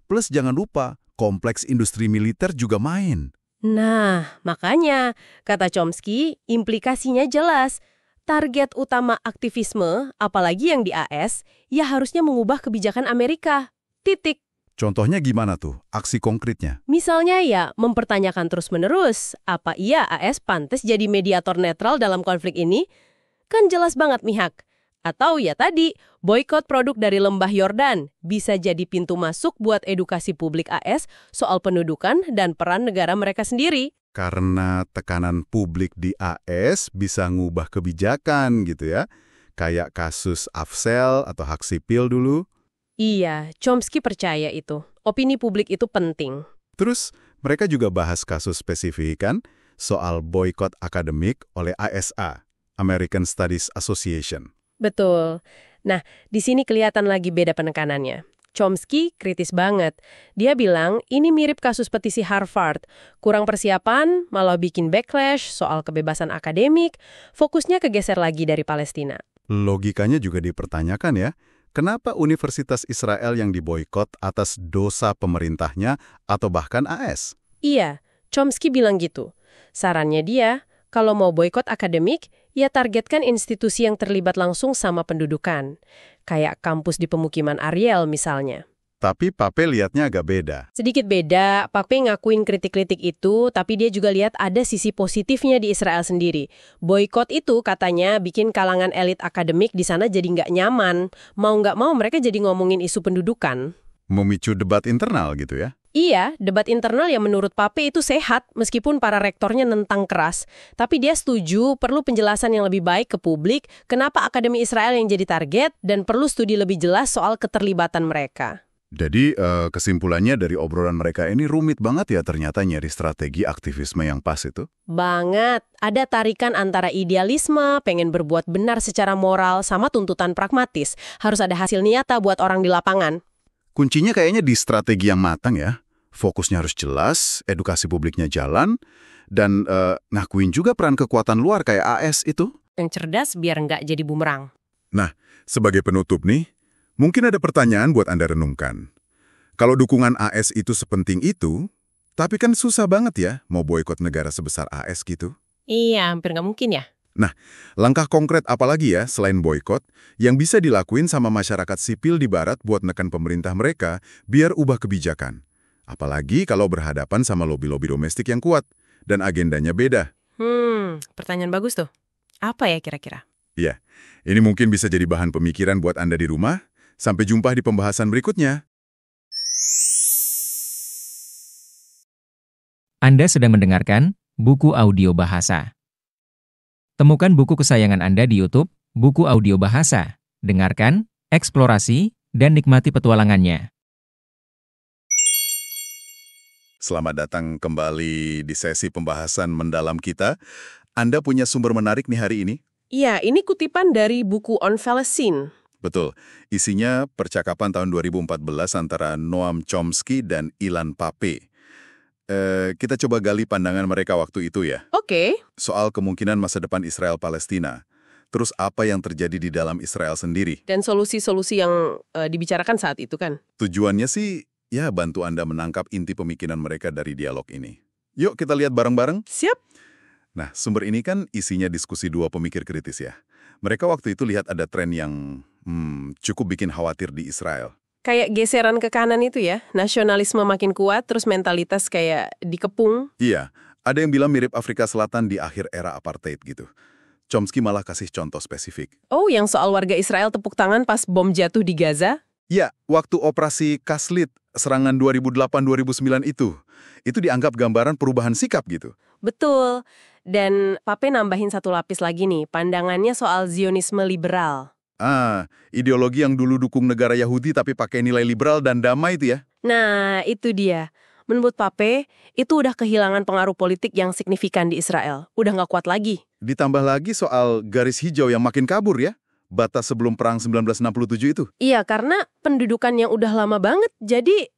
A: Plus jangan lupa, kompleks industri militer juga main.
B: Nah, makanya, kata Chomsky, implikasinya jelas. Target utama aktivisme, apalagi yang di AS, ya harusnya mengubah kebijakan Amerika. Titik.
A: Contohnya gimana tuh, aksi konkretnya?
B: Misalnya ya, mempertanyakan terus-menerus, apa iya AS pantas jadi mediator netral dalam konflik ini? Kan jelas banget mihak. Atau ya tadi, boikot produk dari lembah Yordan bisa jadi pintu masuk buat edukasi publik AS soal pendudukan dan peran negara mereka sendiri.
A: Karena tekanan publik di AS bisa ngubah kebijakan gitu ya. Kayak kasus Afsel atau hak sipil dulu.
B: Iya, Chomsky percaya itu. Opini publik itu penting.
A: Terus mereka juga bahas kasus spesifik kan soal boikot akademik oleh ASA, American Studies Association.
B: Betul. Nah, di sini kelihatan lagi beda penekanannya. Chomsky kritis banget. Dia bilang ini mirip kasus petisi Harvard. Kurang persiapan, malah bikin backlash soal kebebasan akademik, fokusnya kegeser lagi dari Palestina.
A: Logikanya juga dipertanyakan ya. Kenapa Universitas Israel yang diboikot atas dosa pemerintahnya atau bahkan AS?
B: Iya, Chomsky bilang gitu. Sarannya dia, kalau mau boikot akademik, ya targetkan institusi yang terlibat langsung sama pendudukan. Kayak kampus di pemukiman Ariel misalnya.
A: Tapi Pape lihatnya agak beda.
B: Sedikit beda, Pape ngakuin kritik-kritik itu, tapi dia juga lihat ada sisi positifnya di Israel sendiri. Boikot itu katanya bikin kalangan elit akademik di sana jadi nggak nyaman. Mau nggak mau mereka jadi ngomongin isu pendudukan.
A: Memicu debat internal gitu ya?
B: Iya, debat internal yang menurut Pape itu sehat, meskipun para rektornya nentang keras. Tapi dia setuju perlu penjelasan yang lebih baik ke publik, kenapa Akademi Israel yang jadi target, dan perlu studi lebih jelas soal keterlibatan mereka.
A: Jadi kesimpulannya dari obrolan mereka ini rumit banget ya ternyata nyari strategi aktivisme yang pas itu?
B: Banget. Ada tarikan antara idealisme, pengen berbuat benar secara moral, sama tuntutan pragmatis. Harus ada hasil nyata buat orang di lapangan.
A: Kuncinya kayaknya di strategi yang matang ya. Fokusnya harus jelas, edukasi publiknya jalan, dan ngakuin juga peran kekuatan luar kayak AS itu.
B: Yang cerdas biar nggak jadi bumerang.
A: Nah, sebagai penutup nih, mungkin ada pertanyaan buat Anda renungkan. Kalau dukungan AS itu sepenting itu, tapi kan susah banget ya mau boikot negara sebesar AS gitu.
B: Iya, hampir nggak mungkin ya.
A: Nah, langkah konkret apa lagi ya selain boikot yang bisa dilakuin sama masyarakat sipil di Barat buat nekan pemerintah mereka biar ubah kebijakan? Apalagi kalau berhadapan sama lobi-lobi domestik yang kuat dan agendanya beda.
B: Pertanyaan bagus tuh. Apa ya kira-kira?
A: Iya, ini mungkin bisa jadi bahan pemikiran buat Anda di rumah. Sampai jumpa di pembahasan berikutnya.
C: Anda sedang mendengarkan Buku Audio Bahasa. Temukan buku kesayangan Anda di YouTube, Buku Audio Bahasa. Dengarkan, eksplorasi, dan nikmati petualangannya.
A: Selamat datang kembali di sesi pembahasan mendalam kita. Anda punya sumber menarik nih hari ini?
B: Iya, ini kutipan dari buku On Falastin.
A: Betul. Isinya percakapan tahun 2014 antara Noam Chomsky dan Ilan Pape. Kita coba gali pandangan mereka waktu itu ya.
B: Oke.
A: Soal kemungkinan masa depan Israel-Palestina. Terus apa yang terjadi di dalam Israel sendiri.
B: Dan solusi-solusi yang dibicarakan saat itu kan?
A: Tujuannya sih, ya bantu Anda menangkap inti pemikiran mereka dari dialog ini. Yuk kita lihat bareng-bareng.
B: Siap.
A: Nah, sumber ini kan isinya diskusi dua pemikir kritis ya. Mereka waktu itu lihat ada tren yang cukup bikin khawatir di Israel.
B: Kayak geseran ke kanan itu ya, nasionalisme makin kuat, terus mentalitas kayak dikepung.
A: Iya, ada yang bilang mirip Afrika Selatan di akhir era apartheid gitu. Chomsky malah kasih contoh spesifik.
B: Oh, yang soal warga Israel tepuk tangan pas bom jatuh di Gaza?
A: Ya, waktu operasi Kaslit, serangan 2008-2009 itu dianggap gambaran perubahan sikap gitu.
B: Betul. Dan Pape nambahin satu lapis lagi nih, pandangannya soal Zionisme liberal.
A: Ideologi yang dulu dukung negara Yahudi tapi pakai nilai liberal dan damai itu ya?
B: Nah, itu dia. Menurut Pape, itu udah kehilangan pengaruh politik yang signifikan di Israel. Udah nggak kuat lagi.
A: Ditambah lagi soal garis hijau yang makin kabur ya? Batas sebelum Perang 1967 itu.
B: Iya, karena pendudukan yang udah lama banget. Jadi,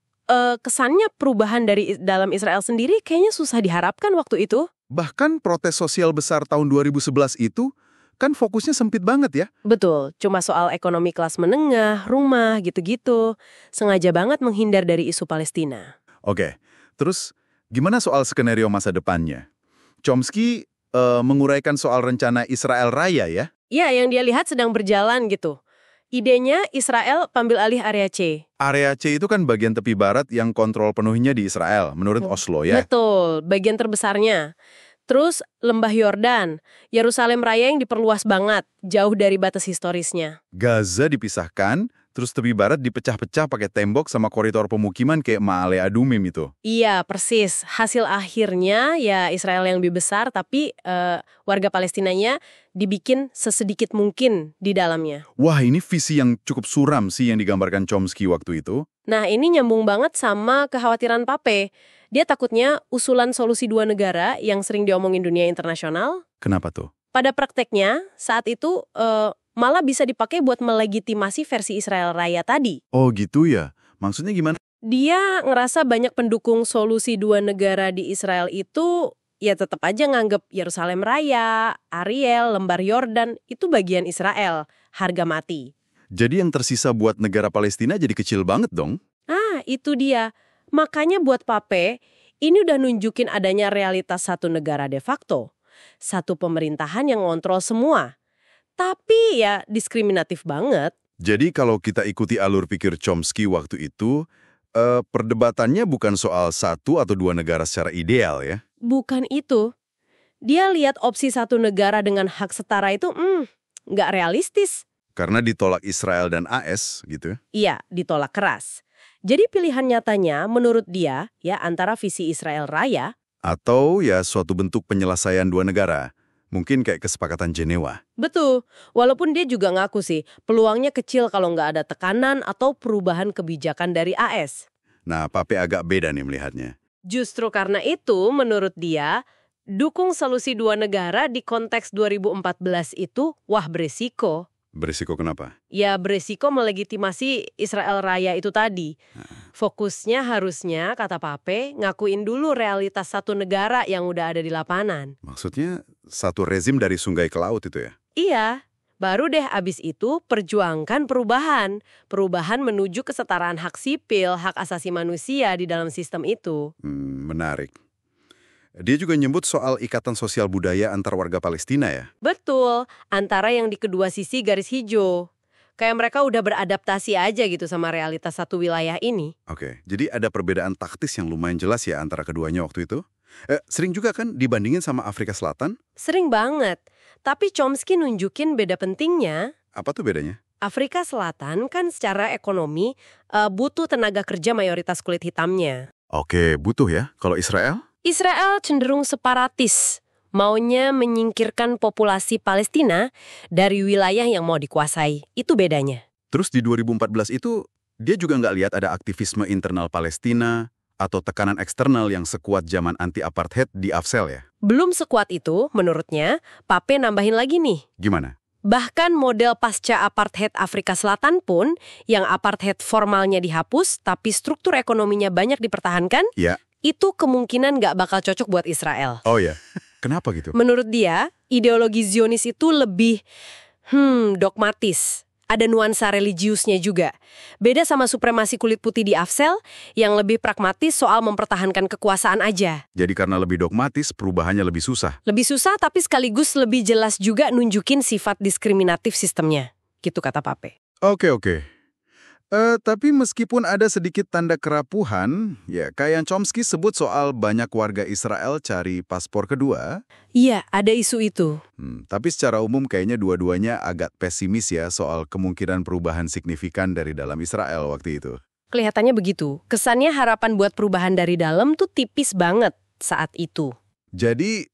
B: kesannya perubahan dari dalam Israel sendiri kayaknya susah diharapkan waktu itu.
A: Bahkan protes sosial besar tahun 2011 itu kan fokusnya sempit banget ya?
B: Betul, cuma soal ekonomi kelas menengah, rumah, gitu-gitu. Sengaja banget menghindar dari isu Palestina.
A: Oke, terus gimana soal skenario masa depannya? Chomsky menguraikan soal rencana Israel Raya ya?
B: Ya, yang dia lihat sedang berjalan gitu. Idenya Israel ambil alih area C.
A: Area C itu kan bagian tepi barat yang kontrol penuhnya di Israel, menurut Oslo ya?
B: Betul, bagian terbesarnya. Terus Lembah Yordan, Yerusalem Raya yang diperluas banget, jauh dari batas historisnya.
A: Gaza dipisahkan, terus tepi barat dipecah-pecah pakai tembok sama koridor pemukiman kayak Ma'ale Adumim itu.
B: Iya, persis. Hasil akhirnya ya Israel yang lebih besar, tapi warga Palestinanya dibikin sesedikit mungkin di dalamnya.
A: Wah, ini visi yang cukup suram sih yang digambarkan Chomsky waktu itu.
B: Nah, ini nyambung banget sama kekhawatiran Pape. Dia takutnya usulan solusi dua negara yang sering diomongin dunia internasional,
A: Kenapa tuh?
B: pada prakteknya saat itu malah bisa dipakai buat melegitimasi versi Israel Raya tadi.
A: Oh gitu ya? Maksudnya gimana?
B: Dia ngerasa banyak pendukung solusi dua negara di Israel itu ya tetap aja nganggep Yerusalem Raya, Ariel, Lembar Yordan itu bagian Israel, harga mati.
A: Jadi yang tersisa buat negara Palestina jadi kecil banget dong?
B: Ah, itu dia. Makanya buat Pape, ini udah nunjukin adanya realitas satu negara de facto. Satu pemerintahan yang ngontrol semua. Tapi ya diskriminatif banget.
A: Jadi kalau kita ikuti alur pikir Chomsky waktu itu, perdebatannya bukan soal satu atau dua negara secara ideal ya?
B: Bukan itu. Dia lihat opsi satu negara dengan hak setara itu, nggak realistis.
A: Karena ditolak Israel dan AS gitu ya?
B: Iya, ditolak keras. Jadi pilihan nyatanya menurut dia ya antara visi Israel Raya.
A: Atau ya suatu bentuk penyelesaian dua negara. Mungkin kayak kesepakatan Jenewa.
B: Betul, walaupun dia juga ngaku sih, peluangnya kecil kalau nggak ada tekanan atau perubahan kebijakan dari AS.
A: Nah, Pape agak beda nih melihatnya.
B: Justru karena itu, menurut dia, dukung solusi dua negara di konteks 2014 itu, wah beresiko.
A: Berisiko kenapa?
B: Ya beresiko melegitimasi Israel Raya itu tadi. Fokusnya harusnya, kata Pape, ngakuin dulu realitas satu negara yang udah ada di lapangan.
A: Maksudnya satu rezim dari sungai ke laut itu ya?
B: Iya, baru deh abis itu perjuangkan perubahan. Perubahan menuju kesetaraan hak sipil, hak asasi manusia di dalam sistem itu.
A: Menarik. Dia juga nyebut soal ikatan sosial budaya antar warga Palestina ya?
B: Betul, antara yang di kedua sisi garis hijau. Kayak mereka udah beradaptasi aja gitu sama realitas satu wilayah ini.
A: Oke, jadi ada perbedaan taktis yang lumayan jelas ya antara keduanya waktu itu? Sering juga kan dibandingin sama Afrika Selatan?
B: Sering banget. Tapi Chomsky nunjukin beda pentingnya.
A: Apa tuh bedanya?
B: Afrika Selatan kan secara ekonomi butuh tenaga kerja mayoritas kulit hitamnya.
A: Oke, butuh ya. Kalau Israel?
B: Israel cenderung separatis, maunya menyingkirkan populasi Palestina dari wilayah yang mau dikuasai. Itu bedanya.
A: Terus di 2014 itu, dia juga nggak lihat ada aktivisme internal Palestina atau tekanan eksternal yang sekuat zaman anti-apartheid di Afsel ya?
B: Belum sekuat itu, menurutnya, Pape nambahin lagi nih.
A: Gimana?
B: Bahkan model pasca apartheid Afrika Selatan pun, yang apartheid formalnya dihapus, tapi struktur ekonominya banyak dipertahankan,
A: Ya.
B: itu kemungkinan nggak bakal cocok buat Israel.
A: Oh ya, kenapa gitu?
B: Menurut dia, ideologi Zionis itu lebih dogmatis. Ada nuansa religiusnya juga. Beda sama supremasi kulit putih di Afsel, yang lebih pragmatis soal mempertahankan kekuasaan aja.
A: Jadi karena lebih dogmatis, perubahannya lebih susah.
B: Lebih susah tapi sekaligus lebih jelas juga nunjukin sifat diskriminatif sistemnya. Gitu kata Pape.
A: Oke. Tapi meskipun ada sedikit tanda kerapuhan, ya kayak Chomsky sebut soal banyak warga Israel cari paspor kedua.
B: Iya, ada isu itu.
A: Tapi secara umum kayaknya dua-duanya agak pesimis ya soal kemungkinan perubahan signifikan dari dalam Israel waktu itu.
B: Kelihatannya begitu. Kesannya harapan buat perubahan dari dalam tuh tipis banget saat itu.
A: Jadi,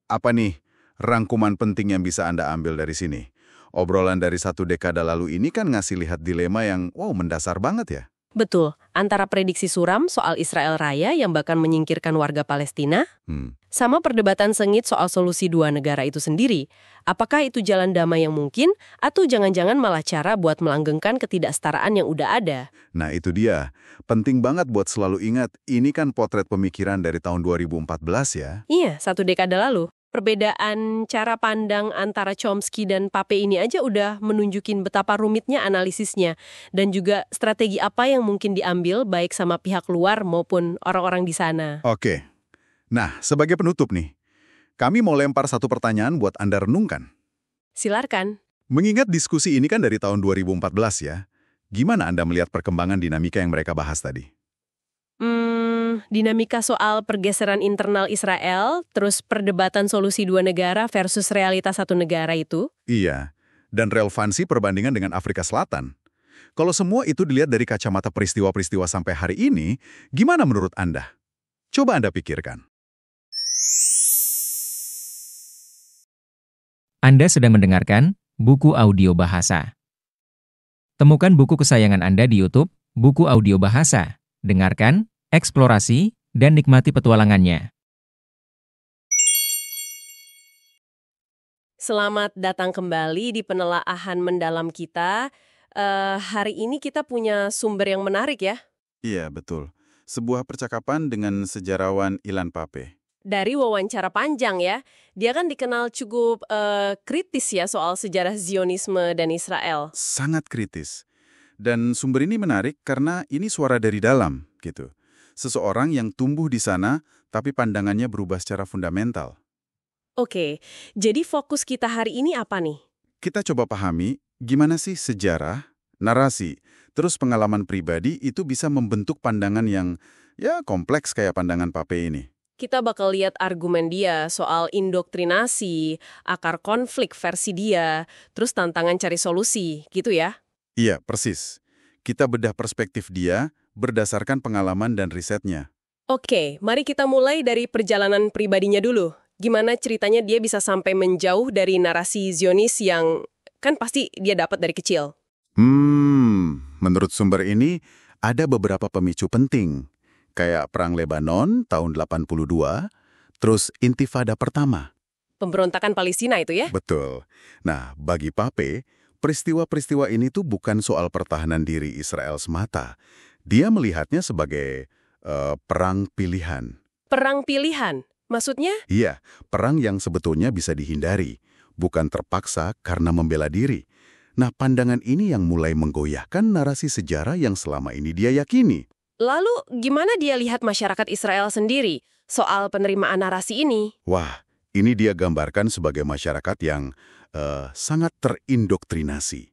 A: apa nih rangkuman penting yang bisa Anda ambil dari sini? Obrolan dari 1 dekade lalu ini kan ngasih lihat dilema yang, mendasar banget ya.
B: Betul, antara prediksi suram soal Israel Raya yang bahkan menyingkirkan warga Palestina, sama perdebatan sengit soal solusi dua negara itu sendiri. Apakah itu jalan damai yang mungkin, atau jangan-jangan malah cara buat melanggengkan ketidaksetaraan yang udah ada?
A: Nah itu dia, penting banget buat selalu ingat, ini kan potret pemikiran dari tahun 2014 ya.
B: Iya, 1 dekade lalu. Perbedaan cara pandang antara Chomsky dan Pape ini aja udah menunjukin betapa rumitnya analisisnya dan juga strategi apa yang mungkin diambil baik sama pihak luar maupun orang-orang di sana.
A: Oke. Nah, sebagai penutup nih, kami mau lempar satu pertanyaan buat Anda renungkan.
B: Silakan.
A: Mengingat diskusi ini kan dari tahun 2014 ya, gimana Anda melihat perkembangan dinamika yang mereka bahas tadi?
B: Dinamika soal pergeseran internal Israel, terus perdebatan solusi dua negara versus realitas satu negara itu.
A: Iya, dan relevansi perbandingan dengan Afrika Selatan. Kalau semua itu dilihat dari kacamata peristiwa-peristiwa sampai hari ini, gimana menurut Anda? Coba Anda pikirkan.
C: Anda sedang mendengarkan buku audio bahasa. Temukan buku kesayangan Anda di YouTube, buku audio bahasa. Dengarkan, eksplorasi, dan nikmati petualangannya.
B: Selamat datang kembali di penelaahan mendalam kita. Hari ini kita punya sumber yang menarik ya.
A: Iya, betul. Sebuah percakapan dengan sejarawan Ilan Pape.
B: Dari wawancara panjang ya, dia kan dikenal cukup kritis ya soal sejarah Zionisme dan Israel.
A: Sangat kritis. Dan sumber ini menarik karena ini suara dari dalam, gitu. Seseorang yang tumbuh di sana, tapi pandangannya berubah secara fundamental.
B: Oke, jadi fokus kita hari ini apa nih?
A: Kita coba pahami gimana sih sejarah, narasi, terus pengalaman pribadi itu bisa membentuk pandangan yang ya kompleks kayak pandangan Pape ini.
B: Kita bakal lihat argumen dia soal indoktrinasi, akar konflik versi dia, terus tantangan cari solusi, gitu ya.
A: Iya, persis. Kita bedah perspektif dia berdasarkan pengalaman dan risetnya.
B: Oke, mari kita mulai dari perjalanan pribadinya dulu. Gimana ceritanya dia bisa sampai menjauh dari narasi Zionis yang kan pasti dia dapat dari kecil.
A: Menurut sumber ini ada beberapa pemicu penting. Kayak Perang Lebanon tahun 82, terus Intifada pertama.
B: Pemberontakan Palestina itu ya?
A: Betul. Nah, bagi Pape, peristiwa-peristiwa ini tuh bukan soal pertahanan diri Israel semata. Dia melihatnya sebagai perang pilihan.
B: Perang pilihan? Maksudnya?
A: Iya, perang yang sebetulnya bisa dihindari, bukan terpaksa karena membela diri. Nah, pandangan ini yang mulai menggoyahkan narasi sejarah yang selama ini dia yakini.
B: Lalu gimana dia lihat masyarakat Israel sendiri soal penerimaan narasi ini?
A: Wah, ini dia gambarkan sebagai masyarakat yang sangat terindoktrinasi.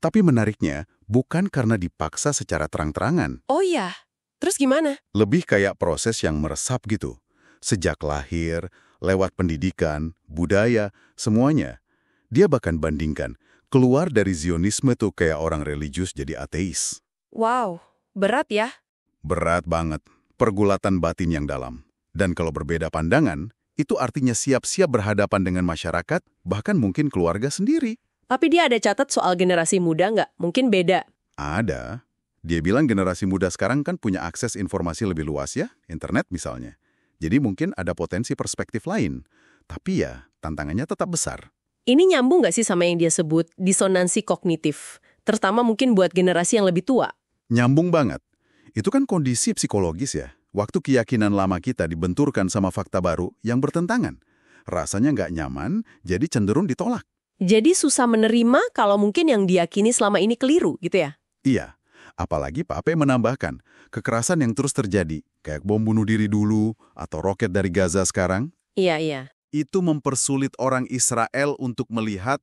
A: Tapi menariknya, bukan karena dipaksa secara terang-terangan.
B: Oh iya, terus gimana?
A: Lebih kayak proses yang meresap gitu. Sejak lahir, lewat pendidikan, budaya, semuanya. Dia bahkan bandingkan, keluar dari Zionisme tuh kayak orang religius jadi ateis.
B: Wow, berat ya?
A: Berat banget, pergulatan batin yang dalam. Dan kalau berbeda pandangan, itu artinya siap-siap berhadapan dengan masyarakat, bahkan mungkin keluarga sendiri.
B: Tapi dia ada catat soal generasi muda nggak? Mungkin beda.
A: Ada. Dia bilang generasi muda sekarang kan punya akses informasi lebih luas ya, internet misalnya. Jadi mungkin ada potensi perspektif lain. Tapi ya, tantangannya tetap besar.
B: Ini nyambung nggak sih sama yang dia sebut disonansi kognitif? Terutama mungkin buat generasi yang lebih tua.
A: Nyambung banget. Itu kan kondisi psikologis ya. Waktu keyakinan lama kita dibenturkan sama fakta baru yang bertentangan. Rasanya nggak nyaman, jadi cenderung ditolak.
B: Jadi susah menerima kalau mungkin yang diyakini selama ini keliru gitu ya?
A: Iya, apalagi Pape menambahkan, kekerasan yang terus terjadi, kayak bom bunuh diri dulu, atau roket dari Gaza sekarang,
B: Iya.
A: itu mempersulit orang Israel untuk melihat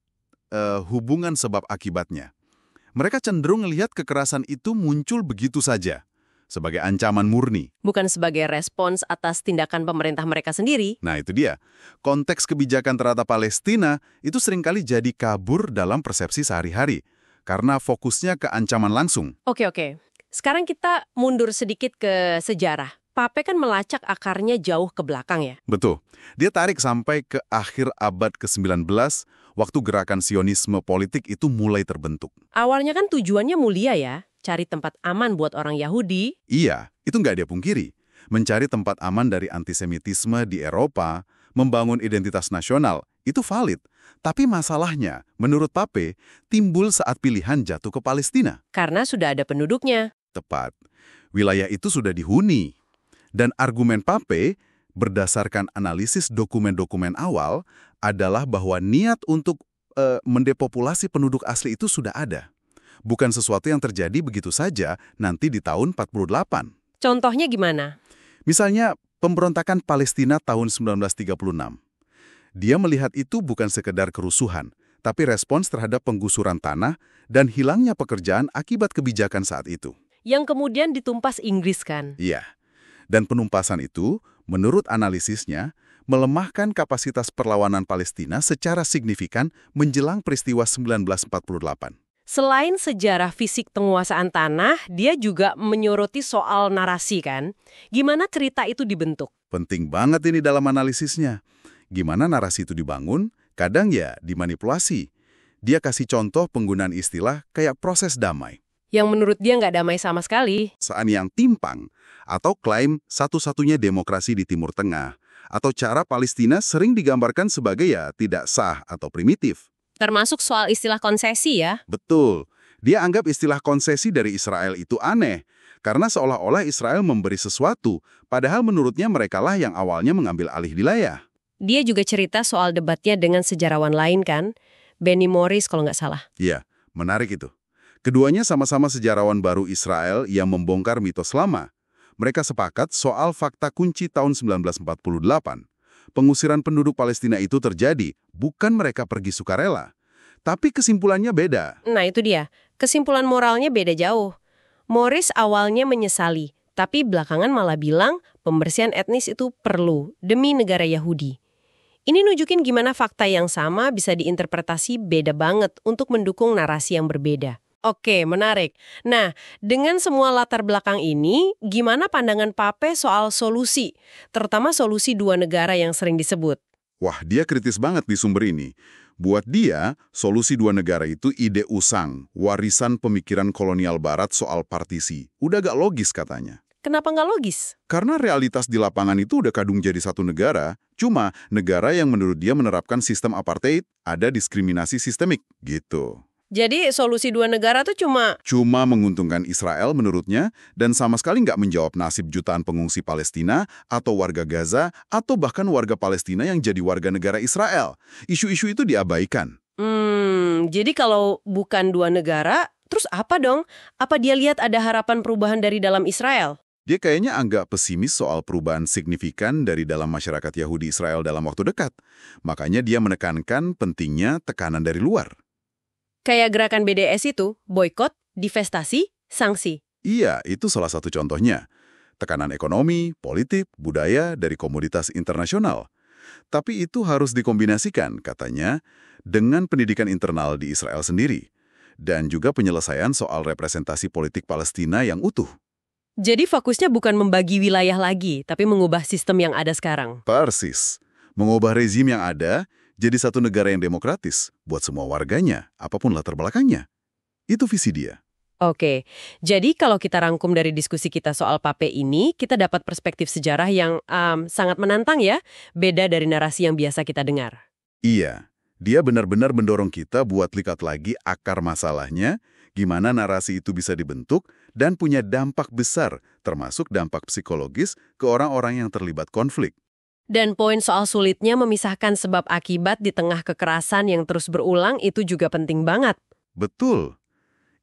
A: hubungan sebab akibatnya. Mereka cenderung melihat kekerasan itu muncul begitu saja, sebagai ancaman murni.
B: Bukan sebagai respons atas tindakan pemerintah mereka sendiri.
A: Nah itu dia, konteks kebijakan terhadap Palestina itu seringkali jadi kabur dalam persepsi sehari-hari, karena fokusnya ke ancaman langsung.
B: Oke. Sekarang kita mundur sedikit ke sejarah. Pape kan melacak akarnya jauh ke belakang ya?
A: Betul, dia tarik sampai ke akhir abad ke-19, waktu gerakan Sionisme politik itu mulai terbentuk.
B: Awalnya kan tujuannya mulia ya, cari tempat aman buat orang Yahudi.
A: Iya, itu nggak dia pungkiri. Mencari tempat aman dari antisemitisme di Eropa, membangun identitas nasional, itu valid. Tapi masalahnya, menurut Pape, timbul saat pilihan jatuh ke Palestina.
B: Karena sudah ada penduduknya.
A: Tepat. Wilayah itu sudah dihuni. Dan argumen Pape, berdasarkan analisis dokumen-dokumen awal, adalah bahwa niat untuk mendepopulasi penduduk asli itu sudah ada. Bukan sesuatu yang terjadi begitu saja nanti di tahun 48.
B: Contohnya gimana?
A: Misalnya, pemberontakan Palestina tahun 1936. Dia melihat itu bukan sekedar kerusuhan, tapi respons terhadap penggusuran tanah dan hilangnya pekerjaan akibat kebijakan saat itu.
B: Yang kemudian ditumpas Inggris kan?
A: Iya. Dan penumpasan itu, menurut analisisnya, melemahkan kapasitas perlawanan Palestina secara signifikan menjelang peristiwa 1948.
B: Selain sejarah fisik penguasaan tanah, dia juga menyoroti soal narasi kan? Gimana cerita itu dibentuk?
A: Penting banget ini dalam analisisnya. Gimana narasi itu dibangun, kadang ya dimanipulasi. Dia kasih contoh penggunaan istilah kayak proses damai.
B: Yang menurut dia nggak damai sama sekali.
A: Saat yang timpang, atau klaim satu-satunya demokrasi di Timur Tengah, atau cara Palestina sering digambarkan sebagai ya tidak sah atau primitif.
B: Termasuk soal istilah konsesi ya?
A: Betul. Dia anggap istilah konsesi dari Israel itu aneh, karena seolah-olah Israel memberi sesuatu, padahal menurutnya merekalah yang awalnya mengambil alih wilayah.
B: Dia juga cerita soal debatnya dengan sejarawan lain kan? Benny Morris kalau nggak salah.
A: Iya, menarik itu. Keduanya sama-sama sejarawan baru Israel yang membongkar mitos lama. Mereka sepakat soal fakta kunci tahun 1948. Pengusiran penduduk Palestina itu terjadi, bukan mereka pergi sukarela. Tapi kesimpulannya beda.
B: Nah itu dia, kesimpulan moralnya beda jauh. Morris awalnya menyesali, tapi belakangan malah bilang pembersihan etnis itu perlu demi negara Yahudi. Ini nunjukin gimana fakta yang sama bisa diinterpretasi beda banget untuk mendukung narasi yang berbeda. Oke, menarik. Nah, dengan semua latar belakang ini, gimana pandangan Pape soal solusi, terutama solusi dua negara yang sering disebut?
A: Wah, dia kritis banget di sumber ini. Buat dia, solusi dua negara itu ide usang, warisan pemikiran kolonial barat soal partisi. Udah gak logis katanya.
B: Kenapa nggak logis?
A: Karena realitas di lapangan itu udah kadung jadi satu negara, cuma negara yang menurut dia menerapkan sistem apartheid, ada diskriminasi sistemik, gitu.
B: Jadi solusi dua negara tuh
A: Cuma menguntungkan Israel menurutnya, dan sama sekali nggak menjawab nasib jutaan pengungsi Palestina, atau warga Gaza, atau bahkan warga Palestina yang jadi warga negara Israel. Isu-isu itu diabaikan.
B: Jadi kalau bukan dua negara, terus apa dong? Apa dia lihat ada harapan perubahan dari dalam Israel?
A: Dia kayaknya agak pesimis soal perubahan signifikan dari dalam masyarakat Yahudi Israel dalam waktu dekat. Makanya dia menekankan pentingnya tekanan dari luar.
B: Kayak gerakan BDS itu, boykot, divestasi, sanksi.
A: Iya, itu salah satu contohnya. Tekanan ekonomi, politik, budaya dari komoditas internasional. Tapi itu harus dikombinasikan, katanya, dengan pendidikan internal di Israel sendiri. Dan juga penyelesaian soal representasi politik Palestina yang utuh.
B: Jadi fokusnya bukan membagi wilayah lagi, tapi mengubah sistem yang ada sekarang.
A: Persis. Mengubah rezim yang ada jadi satu negara yang demokratis buat semua warganya, apapun latar belakangnya. Itu visi dia.
B: Oke, jadi kalau kita rangkum dari diskusi kita soal Pape ini, kita dapat perspektif sejarah yang sangat menantang ya, beda dari narasi yang biasa kita dengar.
A: Iya, dia benar-benar mendorong kita buat lihat lagi akar masalahnya, gimana narasi itu bisa dibentuk, dan punya dampak besar, termasuk dampak psikologis ke orang-orang yang terlibat konflik.
B: Dan poin soal sulitnya memisahkan sebab akibat di tengah kekerasan yang terus berulang itu juga penting banget.
A: Betul.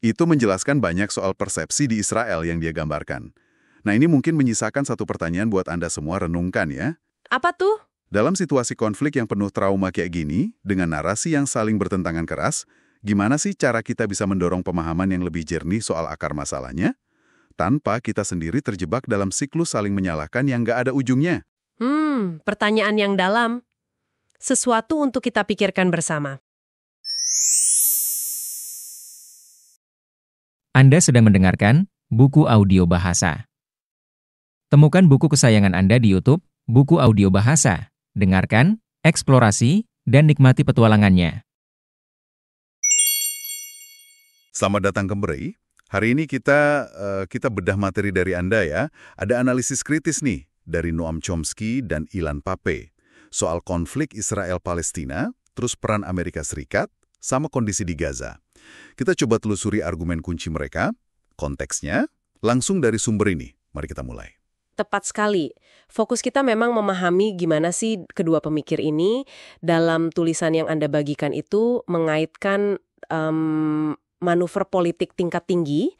A: Itu menjelaskan banyak soal persepsi di Israel yang dia gambarkan. Nah, ini mungkin menyisakan satu pertanyaan buat Anda semua renungkan ya.
B: Apa tuh?
A: Dalam situasi konflik yang penuh trauma kayak gini, dengan narasi yang saling bertentangan keras, gimana sih cara kita bisa mendorong pemahaman yang lebih jernih soal akar masalahnya? Tanpa kita sendiri terjebak dalam siklus saling menyalahkan yang nggak ada ujungnya.
B: Pertanyaan yang dalam. Sesuatu untuk kita pikirkan bersama.
C: Anda sedang mendengarkan buku audio bahasa. Temukan buku kesayangan Anda di YouTube, buku audio bahasa. Dengarkan, eksplorasi, dan nikmati petualangannya.
A: Selamat datang kembali. Hari ini kita bedah materi dari Anda ya. Ada analisis kritis nih dari Noam Chomsky dan Ilan Pape soal konflik Israel-Palestina, terus peran Amerika Serikat, sama kondisi di Gaza. Kita coba telusuri argumen kunci mereka, konteksnya, langsung dari sumber ini. Mari kita mulai.
B: Tepat sekali. Fokus kita memang memahami gimana sih kedua pemikir ini dalam tulisan yang Anda bagikan itu mengaitkan manuver politik tingkat tinggi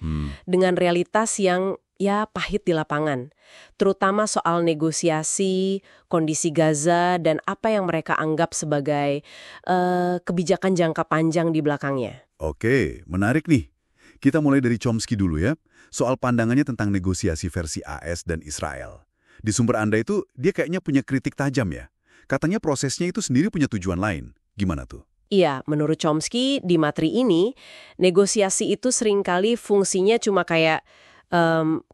B: dengan realitas yang ya pahit di lapangan. Terutama soal negosiasi, kondisi Gaza, dan apa yang mereka anggap sebagai kebijakan jangka panjang di belakangnya.
A: Oke, menarik nih. Kita mulai dari Chomsky dulu ya. Soal pandangannya tentang negosiasi versi AS dan Israel. Di sumber Anda itu, dia kayaknya punya kritik tajam ya. Katanya prosesnya itu sendiri punya tujuan lain. Gimana tuh?
B: Iya, menurut Chomsky, di materi ini, negosiasi itu seringkali fungsinya cuma kayak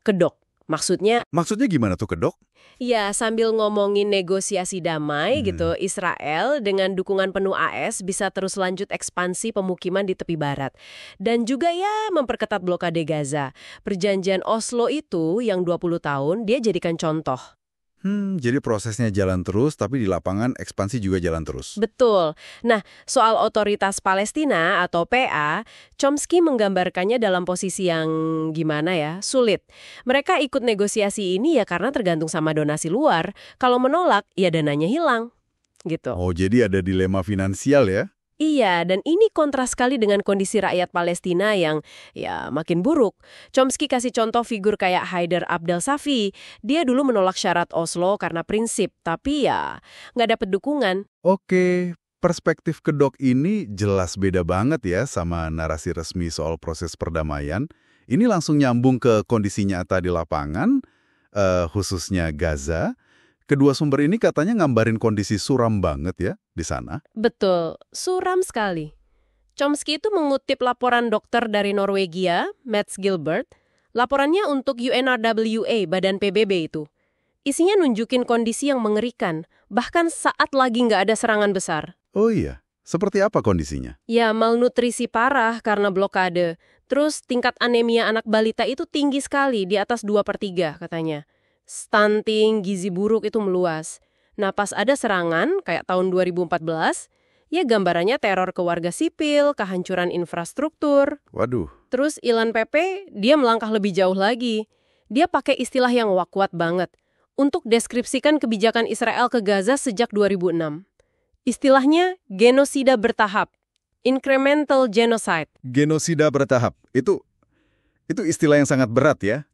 B: kedok. Maksudnya,
A: Maksudnya gimana tuh, Kedok?
B: ya sambil ngomongin negosiasi damai gitu, Israel dengan dukungan penuh AS bisa terus lanjut ekspansi pemukiman di tepi barat. Dan juga ya memperketat blokade Gaza. Perjanjian Oslo itu yang 20 tahun, dia jadikan contoh.
A: Jadi prosesnya jalan terus, tapi di lapangan ekspansi juga jalan terus.
B: Betul. Nah, soal otoritas Palestina atau PA, Chomsky menggambarkannya dalam posisi yang gimana ya, sulit. Mereka ikut negosiasi ini ya karena tergantung sama donasi luar. Kalau menolak, ya dananya hilang. Gitu.
A: Oh, jadi ada dilema finansial ya?
B: Iya, dan ini kontras sekali dengan kondisi rakyat Palestina yang ya makin buruk. Chomsky kasih contoh figur kayak Haider Abdel Safi. Dia dulu menolak syarat Oslo karena prinsip, tapi ya nggak dapat dukungan.
A: Oke, perspektif Kedok ini jelas beda banget ya sama narasi resmi soal proses perdamaian. Ini langsung nyambung ke kondisi nyata di lapangan, khususnya Gaza. Kedua sumber ini katanya ngambarin kondisi suram banget ya di sana.
B: Betul, suram sekali. Chomsky itu mengutip laporan dokter dari Norwegia, Mats Gilbert. Laporannya untuk UNRWA, Badan PBB itu. Isinya nunjukin kondisi yang mengerikan, bahkan saat lagi nggak ada serangan besar.
A: Oh iya, seperti apa kondisinya?
B: Ya, malnutrisi parah karena blokade. Terus tingkat anemia anak balita itu tinggi sekali, di atas 2/3 katanya. Stunting, gizi buruk itu meluas. Nah, pas ada serangan, kayak tahun 2014, ya gambarannya teror ke warga sipil, kehancuran infrastruktur.
A: Waduh.
B: Terus Ilan PP, dia melangkah lebih jauh lagi. Dia pakai istilah yang kuat banget untuk deskripsikan kebijakan Israel ke Gaza sejak 2006. Istilahnya genosida bertahap, incremental genocide.
A: Genosida bertahap, itu istilah yang sangat berat ya.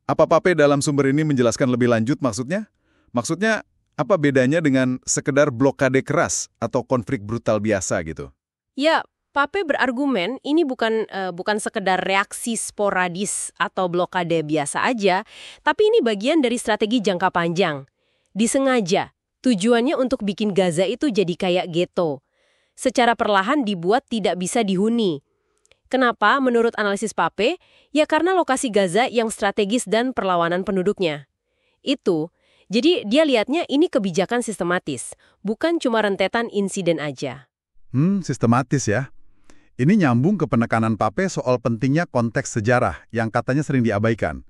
A: Apa Pape dalam sumber ini menjelaskan lebih lanjut maksudnya? Maksudnya, apa bedanya dengan sekedar blokade keras atau konflik brutal biasa gitu?
B: Ya, Pape berargumen ini bukan sekedar reaksi sporadis atau blokade biasa aja, tapi ini bagian dari strategi jangka panjang. Disengaja, tujuannya untuk bikin Gaza itu jadi kayak ghetto. Secara perlahan dibuat tidak bisa dihuni. Kenapa? Menurut analisis Pape, ya karena lokasi Gaza yang strategis dan perlawanan penduduknya. Jadi dia lihatnya ini kebijakan sistematis, bukan cuma rentetan insiden aja.
A: Sistematis ya. Ini nyambung ke penekanan Pape soal pentingnya konteks sejarah yang katanya sering diabaikan.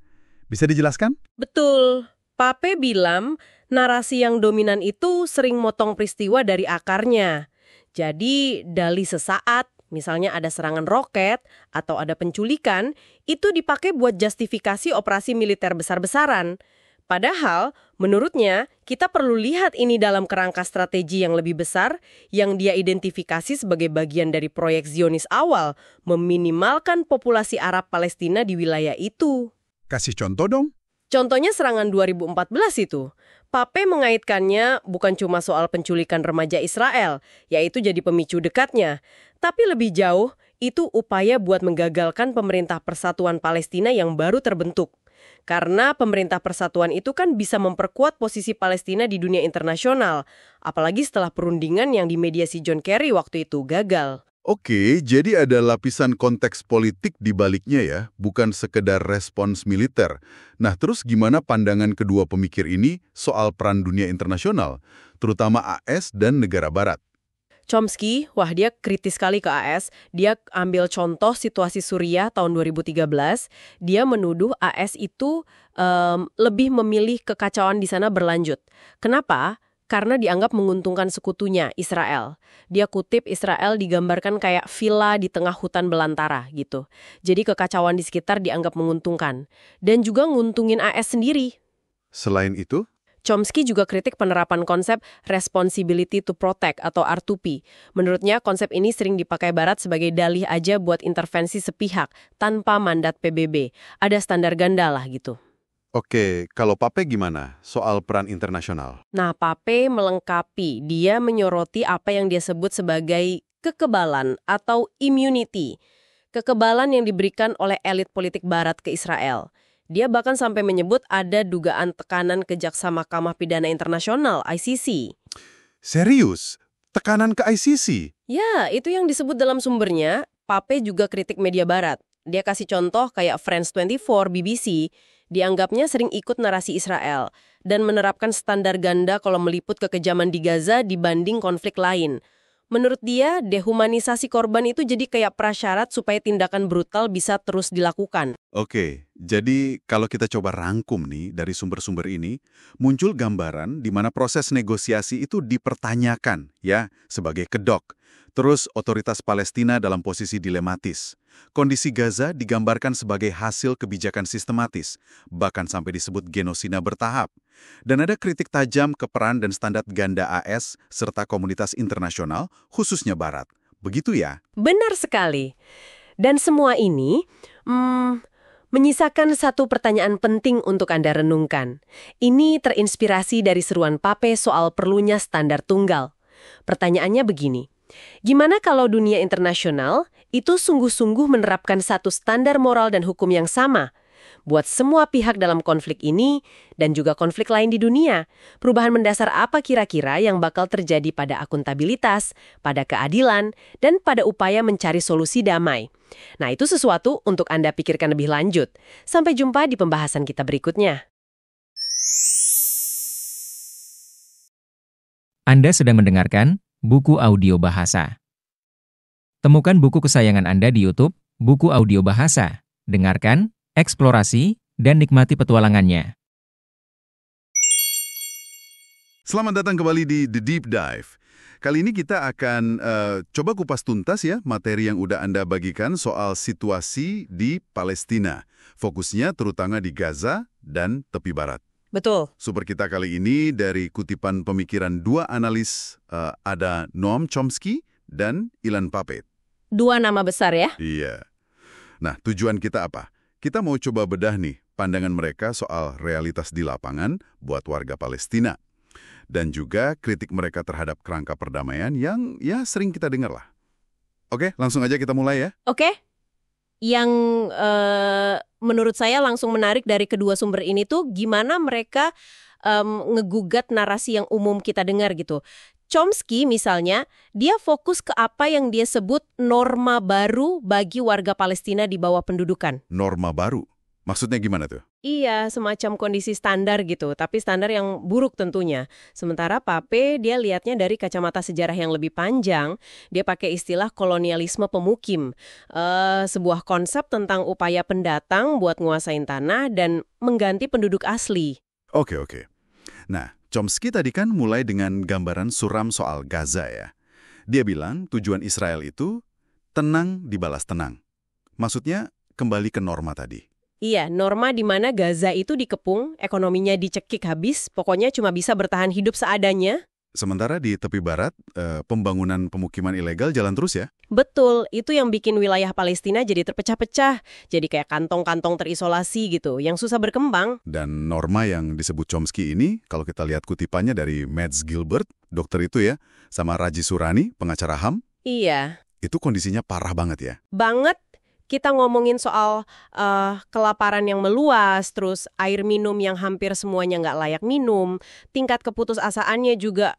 A: Bisa dijelaskan?
B: Betul. Pape bilang narasi yang dominan itu sering motong peristiwa dari akarnya. Jadi dalih sesaat, misalnya ada serangan roket atau ada penculikan, itu dipakai buat justifikasi operasi militer besar-besaran. Padahal, menurutnya, kita perlu lihat ini dalam kerangka strategi yang lebih besar yang dia identifikasi sebagai bagian dari proyek Zionis awal, meminimalkan populasi Arab Palestina di wilayah itu.
A: Kasih contoh dong.
B: Contohnya serangan 2014 itu. Pape mengaitkannya bukan cuma soal penculikan remaja Israel, yaitu jadi pemicu dekatnya. Tapi lebih jauh, itu upaya buat menggagalkan pemerintah persatuan Palestina yang baru terbentuk. Karena pemerintah persatuan itu kan bisa memperkuat posisi Palestina di dunia internasional, apalagi setelah perundingan yang dimediasi John Kerry waktu itu gagal.
A: Oke, jadi ada lapisan konteks politik di baliknya ya, bukan sekedar respons militer. Nah, terus gimana pandangan kedua pemikir ini soal peran dunia internasional, terutama AS dan negara barat?
B: Chomsky, dia kritis sekali ke AS. Dia ambil contoh situasi Suriah tahun 2013. Dia menuduh AS itu lebih memilih kekacauan di sana berlanjut. Kenapa? Karena dianggap menguntungkan sekutunya, Israel. Dia kutip Israel digambarkan kayak villa di tengah hutan belantara gitu. Jadi kekacauan di sekitar dianggap menguntungkan. Dan juga nguntungin AS sendiri.
A: Selain itu?
B: Chomsky juga kritik penerapan konsep responsibility to protect atau R2P. Menurutnya, konsep ini sering dipakai Barat sebagai dalih aja buat intervensi sepihak tanpa mandat PBB. Ada standar ganda lah gitu.
A: Oke, kalau Pape gimana soal peran internasional?
B: Nah, Pape melengkapi. Dia menyoroti apa yang dia sebut sebagai kekebalan atau immunity. Kekebalan yang diberikan oleh elit politik Barat ke Israel. Dia bahkan sampai menyebut ada dugaan tekanan ke Jaksa Mahkamah Pidana Internasional, ICC.
A: Serius? Tekanan ke ICC?
B: Ya, itu yang disebut dalam sumbernya. Pape juga kritik media Barat. Dia kasih contoh kayak France 24, BBC, dianggapnya sering ikut narasi Israel dan menerapkan standar ganda kalau meliput kekejaman di Gaza dibanding konflik lain. Menurut dia, dehumanisasi korban itu jadi kayak prasyarat supaya tindakan brutal bisa terus dilakukan.
A: Oke, jadi kalau kita coba rangkum nih dari sumber-sumber ini, muncul gambaran di mana proses negosiasi itu dipertanyakan, ya, sebagai kedok. Terus otoritas Palestina dalam posisi dilematis. Kondisi Gaza digambarkan sebagai hasil kebijakan sistematis, bahkan sampai disebut genosida bertahap. Dan ada kritik tajam ke peran dan standar ganda AS serta komunitas internasional, khususnya Barat. Begitu ya?
B: Benar sekali. Dan semua ini menyisakan satu pertanyaan penting untuk Anda renungkan. Ini terinspirasi dari seruan Pape soal perlunya standar tunggal. Pertanyaannya begini. Gimana kalau dunia internasional itu sungguh-sungguh menerapkan satu standar moral dan hukum yang sama buat semua pihak dalam konflik ini dan juga konflik lain di dunia? Perubahan mendasar apa kira-kira yang bakal terjadi pada akuntabilitas, pada keadilan, dan pada upaya mencari solusi damai? Nah, itu sesuatu untuk Anda pikirkan lebih lanjut. Sampai jumpa di pembahasan kita berikutnya.
C: Anda sedang mendengarkan Buku Audio Bahasa. Temukan buku kesayangan Anda di YouTube, Buku Audio Bahasa. Dengarkan, eksplorasi, dan nikmati petualangannya.
A: Selamat datang kembali di The Deep Dive. Kali ini kita akan coba kupas tuntas ya materi yang udah Anda bagikan soal situasi di Palestina. Fokusnya terutama di Gaza dan tepi barat.
B: Betul.
A: Sumber kita kali ini dari kutipan pemikiran dua analis, ada Noam Chomsky dan Ilan Pape.
B: Dua nama besar ya?
A: Iya. Nah, tujuan kita apa? Kita mau coba bedah nih pandangan mereka soal realitas di lapangan buat warga Palestina. Dan juga kritik mereka terhadap kerangka perdamaian yang ya sering kita dengar lah. Oke, langsung aja kita mulai ya.
B: Oke. Yang menurut saya langsung menarik dari kedua sumber ini tuh gimana mereka ngegugat narasi yang umum kita dengar gitu. Chomsky misalnya, dia fokus ke apa yang dia sebut norma baru bagi warga Palestina di bawah pendudukan.
A: Norma baru? Maksudnya gimana tuh?
B: Iya, semacam kondisi standar gitu, tapi standar yang buruk tentunya. Sementara Pape, dia lihatnya dari kacamata sejarah yang lebih panjang. Dia pakai istilah kolonialisme pemukim. Sebuah konsep tentang upaya pendatang buat nguasain tanah dan mengganti penduduk asli.
A: Oke. Nah, Chomsky tadi kan mulai dengan gambaran suram soal Gaza ya. Dia bilang tujuan Israel itu tenang dibalas tenang. Maksudnya kembali ke norma tadi.
B: Iya, norma di mana Gaza itu dikepung, ekonominya dicekik habis, pokoknya cuma bisa bertahan hidup seadanya.
A: Sementara di tepi barat, pembangunan pemukiman ilegal jalan terus ya?
B: Betul, itu yang bikin wilayah Palestina jadi terpecah-pecah. Jadi kayak kantong-kantong terisolasi gitu, yang susah berkembang.
A: Dan norma yang disebut Chomsky ini, kalau kita lihat kutipannya dari Mads Gilbert, dokter itu ya, sama Raji Surani, pengacara HAM.
B: Iya.
A: Itu kondisinya parah banget ya?
B: Banget. Kita ngomongin soal kelaparan yang meluas, terus air minum yang hampir semuanya nggak layak minum, tingkat keputusasaannya juga,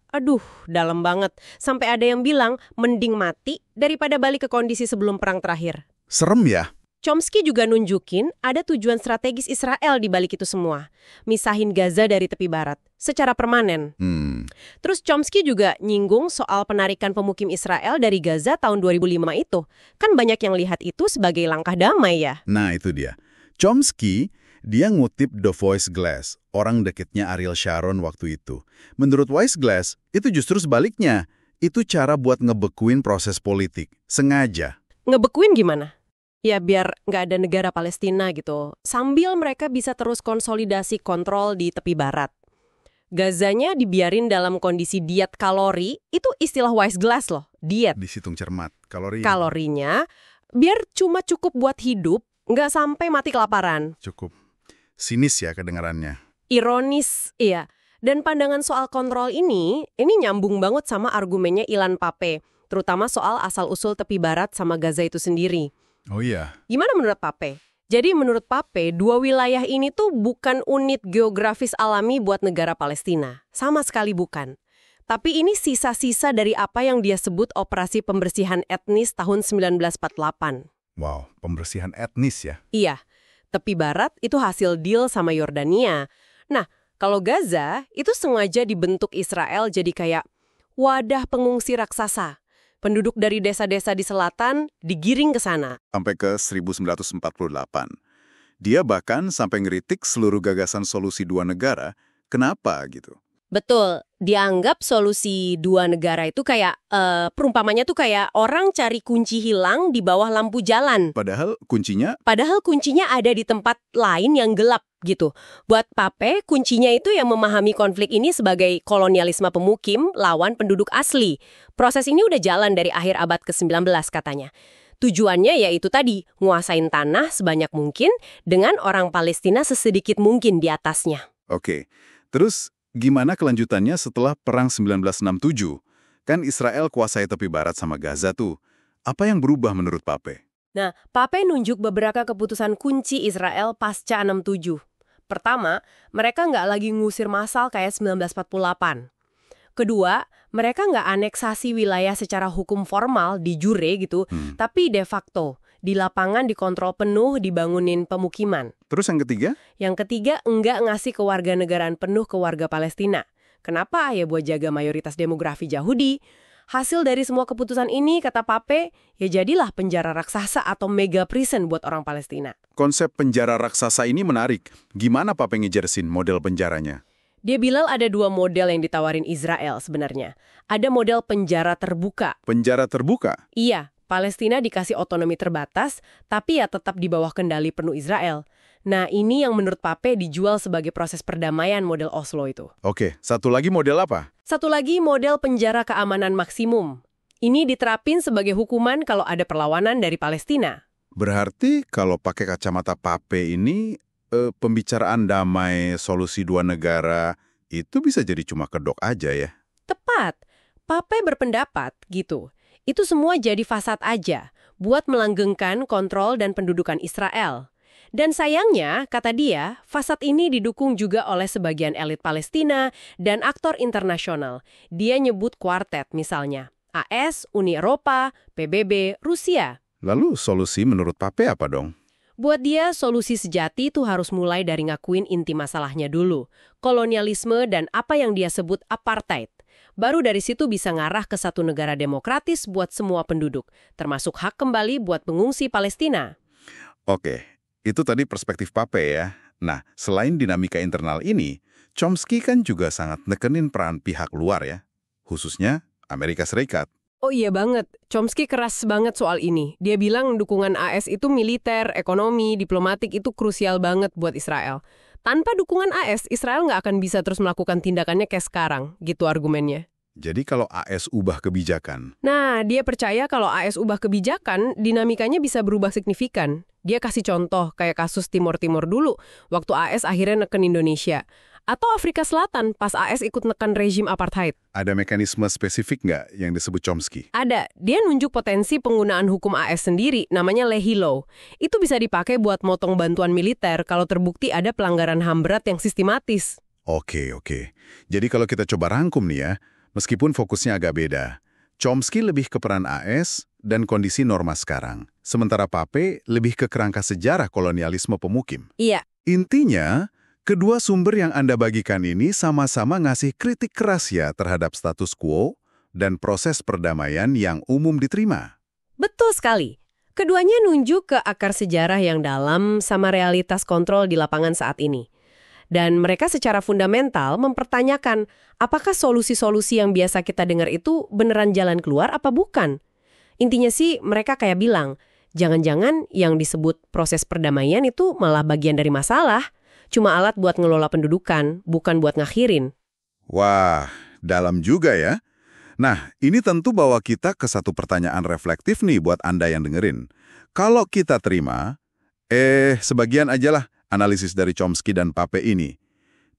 B: dalam banget. Sampai ada yang bilang, mending mati daripada balik ke kondisi sebelum perang terakhir.
A: Serem ya?
B: Chomsky juga nunjukin ada tujuan strategis Israel di balik itu semua. Misahin Gaza dari tepi barat, secara permanen. Terus Chomsky juga nyinggung soal penarikan pemukim Israel dari Gaza tahun 2005 itu. Kan banyak yang lihat itu sebagai langkah damai ya.
A: Nah itu dia. Chomsky, dia ngutip The Voice Glass, orang deketnya Ariel Sharon waktu itu. Menurut Voice Glass, itu justru sebaliknya. Itu cara buat ngebekuin proses politik. Sengaja.
B: Ngebekuin gimana? Ya biar nggak ada negara Palestina gitu. Sambil mereka bisa terus konsolidasi kontrol di tepi barat. Gazanya dibiarin dalam kondisi diet kalori, itu istilah wise glass loh, diet.
A: Dihitung cermat.
B: Kalorinya, biar cuma cukup buat hidup, nggak sampai mati kelaparan.
A: Cukup sinis ya kedengarannya.
B: Ironis, iya. Dan pandangan soal kontrol ini nyambung banget sama argumennya Ilan Pappé, terutama soal asal-usul tepi barat sama Gaza itu sendiri.
A: Oh iya.
B: Gimana menurut Pappé? Jadi menurut Pappé, dua wilayah ini tuh bukan unit geografis alami buat negara Palestina. Sama sekali bukan. Tapi ini sisa-sisa dari apa yang dia sebut operasi pembersihan etnis tahun 1948.
A: Wow, pembersihan etnis ya?
B: Iya. Tepi barat itu hasil deal sama Yordania. Nah, kalau Gaza, itu sengaja dibentuk Israel jadi kayak wadah pengungsi raksasa. Penduduk dari desa-desa di selatan digiring ke sana.
A: Sampai ke 1948. Dia bahkan sampai ngeritik seluruh gagasan solusi dua negara. Kenapa gitu?
B: Betul, dianggap solusi dua negara itu kayak, perumpamannya tuh kayak orang cari kunci hilang di bawah lampu jalan.
A: Padahal kuncinya
B: ada di tempat lain yang gelap gitu. Buat Pappé, kuncinya itu yang memahami konflik ini sebagai kolonialisme pemukim lawan penduduk asli. Proses ini udah jalan dari akhir abad ke-19 katanya. Tujuannya yaitu tadi, nguasain tanah sebanyak mungkin dengan orang Palestina sesedikit mungkin di atasnya.
A: Oke, terus gimana kelanjutannya setelah Perang 1967? Kan Israel kuasai tepi barat sama Gaza tuh. Apa yang berubah menurut Pappé?
B: Nah, Pappé nunjuk beberapa keputusan kunci Israel pasca 67. Pertama, mereka nggak lagi ngusir massal kayak 1948. Kedua, mereka nggak aneksasi wilayah secara hukum formal di jure gitu, tapi de facto. Di lapangan dikontrol penuh, dibangunin pemukiman.
A: Terus yang ketiga?
B: Yang ketiga, enggak ngasih kewarganegaraan penuh ke warga Palestina. Kenapa? Ya buat jaga mayoritas demografi Yahudi. Hasil dari semua keputusan ini, kata Pappé, ya jadilah penjara raksasa atau mega prison buat orang Palestina.
A: Konsep penjara raksasa ini menarik. Gimana Pappé ngejersin model penjaranya?
B: Dia bilang ada dua model yang ditawarin Israel sebenarnya. Ada model penjara terbuka.
A: Penjara terbuka?
B: Iya. Palestina dikasih otonomi terbatas, tapi ya tetap di bawah kendali penuh Israel. Nah, ini yang menurut Pappé dijual sebagai proses perdamaian model Oslo itu.
A: Oke, satu lagi model apa?
B: Satu lagi model penjara keamanan maksimum. Ini diterapin sebagai hukuman kalau ada perlawanan dari Palestina.
A: Berarti kalau pakai kacamata Pappé ini, pembicaraan damai solusi dua negara itu bisa jadi cuma kedok aja ya?
B: Tepat. Pappé berpendapat gitu. Itu semua jadi fasad aja, buat melanggengkan kontrol dan pendudukan Israel. Dan sayangnya, kata dia, fasad ini didukung juga oleh sebagian elit Palestina dan aktor internasional. Dia nyebut kuartet misalnya, AS, Uni Eropa, PBB, Rusia.
A: Lalu solusi menurut Pappé apa dong?
B: Buat dia, solusi sejati itu harus mulai dari ngakuin inti masalahnya dulu. Kolonialisme dan apa yang dia sebut apartheid. Baru dari situ bisa ngarah ke satu negara demokratis buat semua penduduk, termasuk hak kembali buat pengungsi Palestina.
A: Oke, itu tadi perspektif Pappé ya. Nah, selain dinamika internal ini, Chomsky kan juga sangat nekenin peran pihak luar ya, khususnya Amerika Serikat.
B: Oh iya banget, Chomsky keras banget soal ini. Dia bilang dukungan AS itu militer, ekonomi, diplomatik itu krusial banget buat Israel. Tanpa dukungan AS, Israel nggak akan bisa terus melakukan tindakannya kayak sekarang, gitu argumennya.
A: Jadi kalau AS ubah kebijakan?
B: Nah, dia percaya kalau AS ubah kebijakan, dinamikanya bisa berubah signifikan. Dia kasih contoh kayak kasus Timor Timur dulu, waktu AS akhirnya neken Indonesia. Atau Afrika Selatan pas AS ikut neken rezim apartheid.
A: Ada mekanisme spesifik nggak yang disebut Chomsky?
B: Ada. Dia nunjuk potensi penggunaan hukum AS sendiri, namanya Leahy Law. Itu bisa dipakai buat motong bantuan militer kalau terbukti ada pelanggaran HAM berat yang sistematis.
A: Oke. Jadi kalau kita coba rangkum nih ya, meskipun fokusnya agak beda, Chomsky lebih ke peran AS dan kondisi norma sekarang. Sementara Pappé lebih ke kerangka sejarah kolonialisme pemukim.
B: Iya.
A: Intinya, kedua sumber yang Anda bagikan ini sama-sama ngasih kritik keras ya terhadap status quo dan proses perdamaian yang umum diterima.
B: Betul sekali. Keduanya nunjuk ke akar sejarah yang dalam sama realitas kontrol di lapangan saat ini. Dan mereka secara fundamental mempertanyakan apakah solusi-solusi yang biasa kita dengar itu beneran jalan keluar apa bukan. Intinya sih mereka kayak bilang, jangan-jangan yang disebut proses perdamaian itu malah bagian dari masalah. Cuma alat buat ngelola pendudukan, bukan buat ngakhirin.
A: Wah, dalam juga ya. Nah, ini tentu bawa kita ke satu pertanyaan reflektif nih buat Anda yang dengerin. Kalau kita terima, sebagian ajalah analisis dari Chomsky dan Pape ini.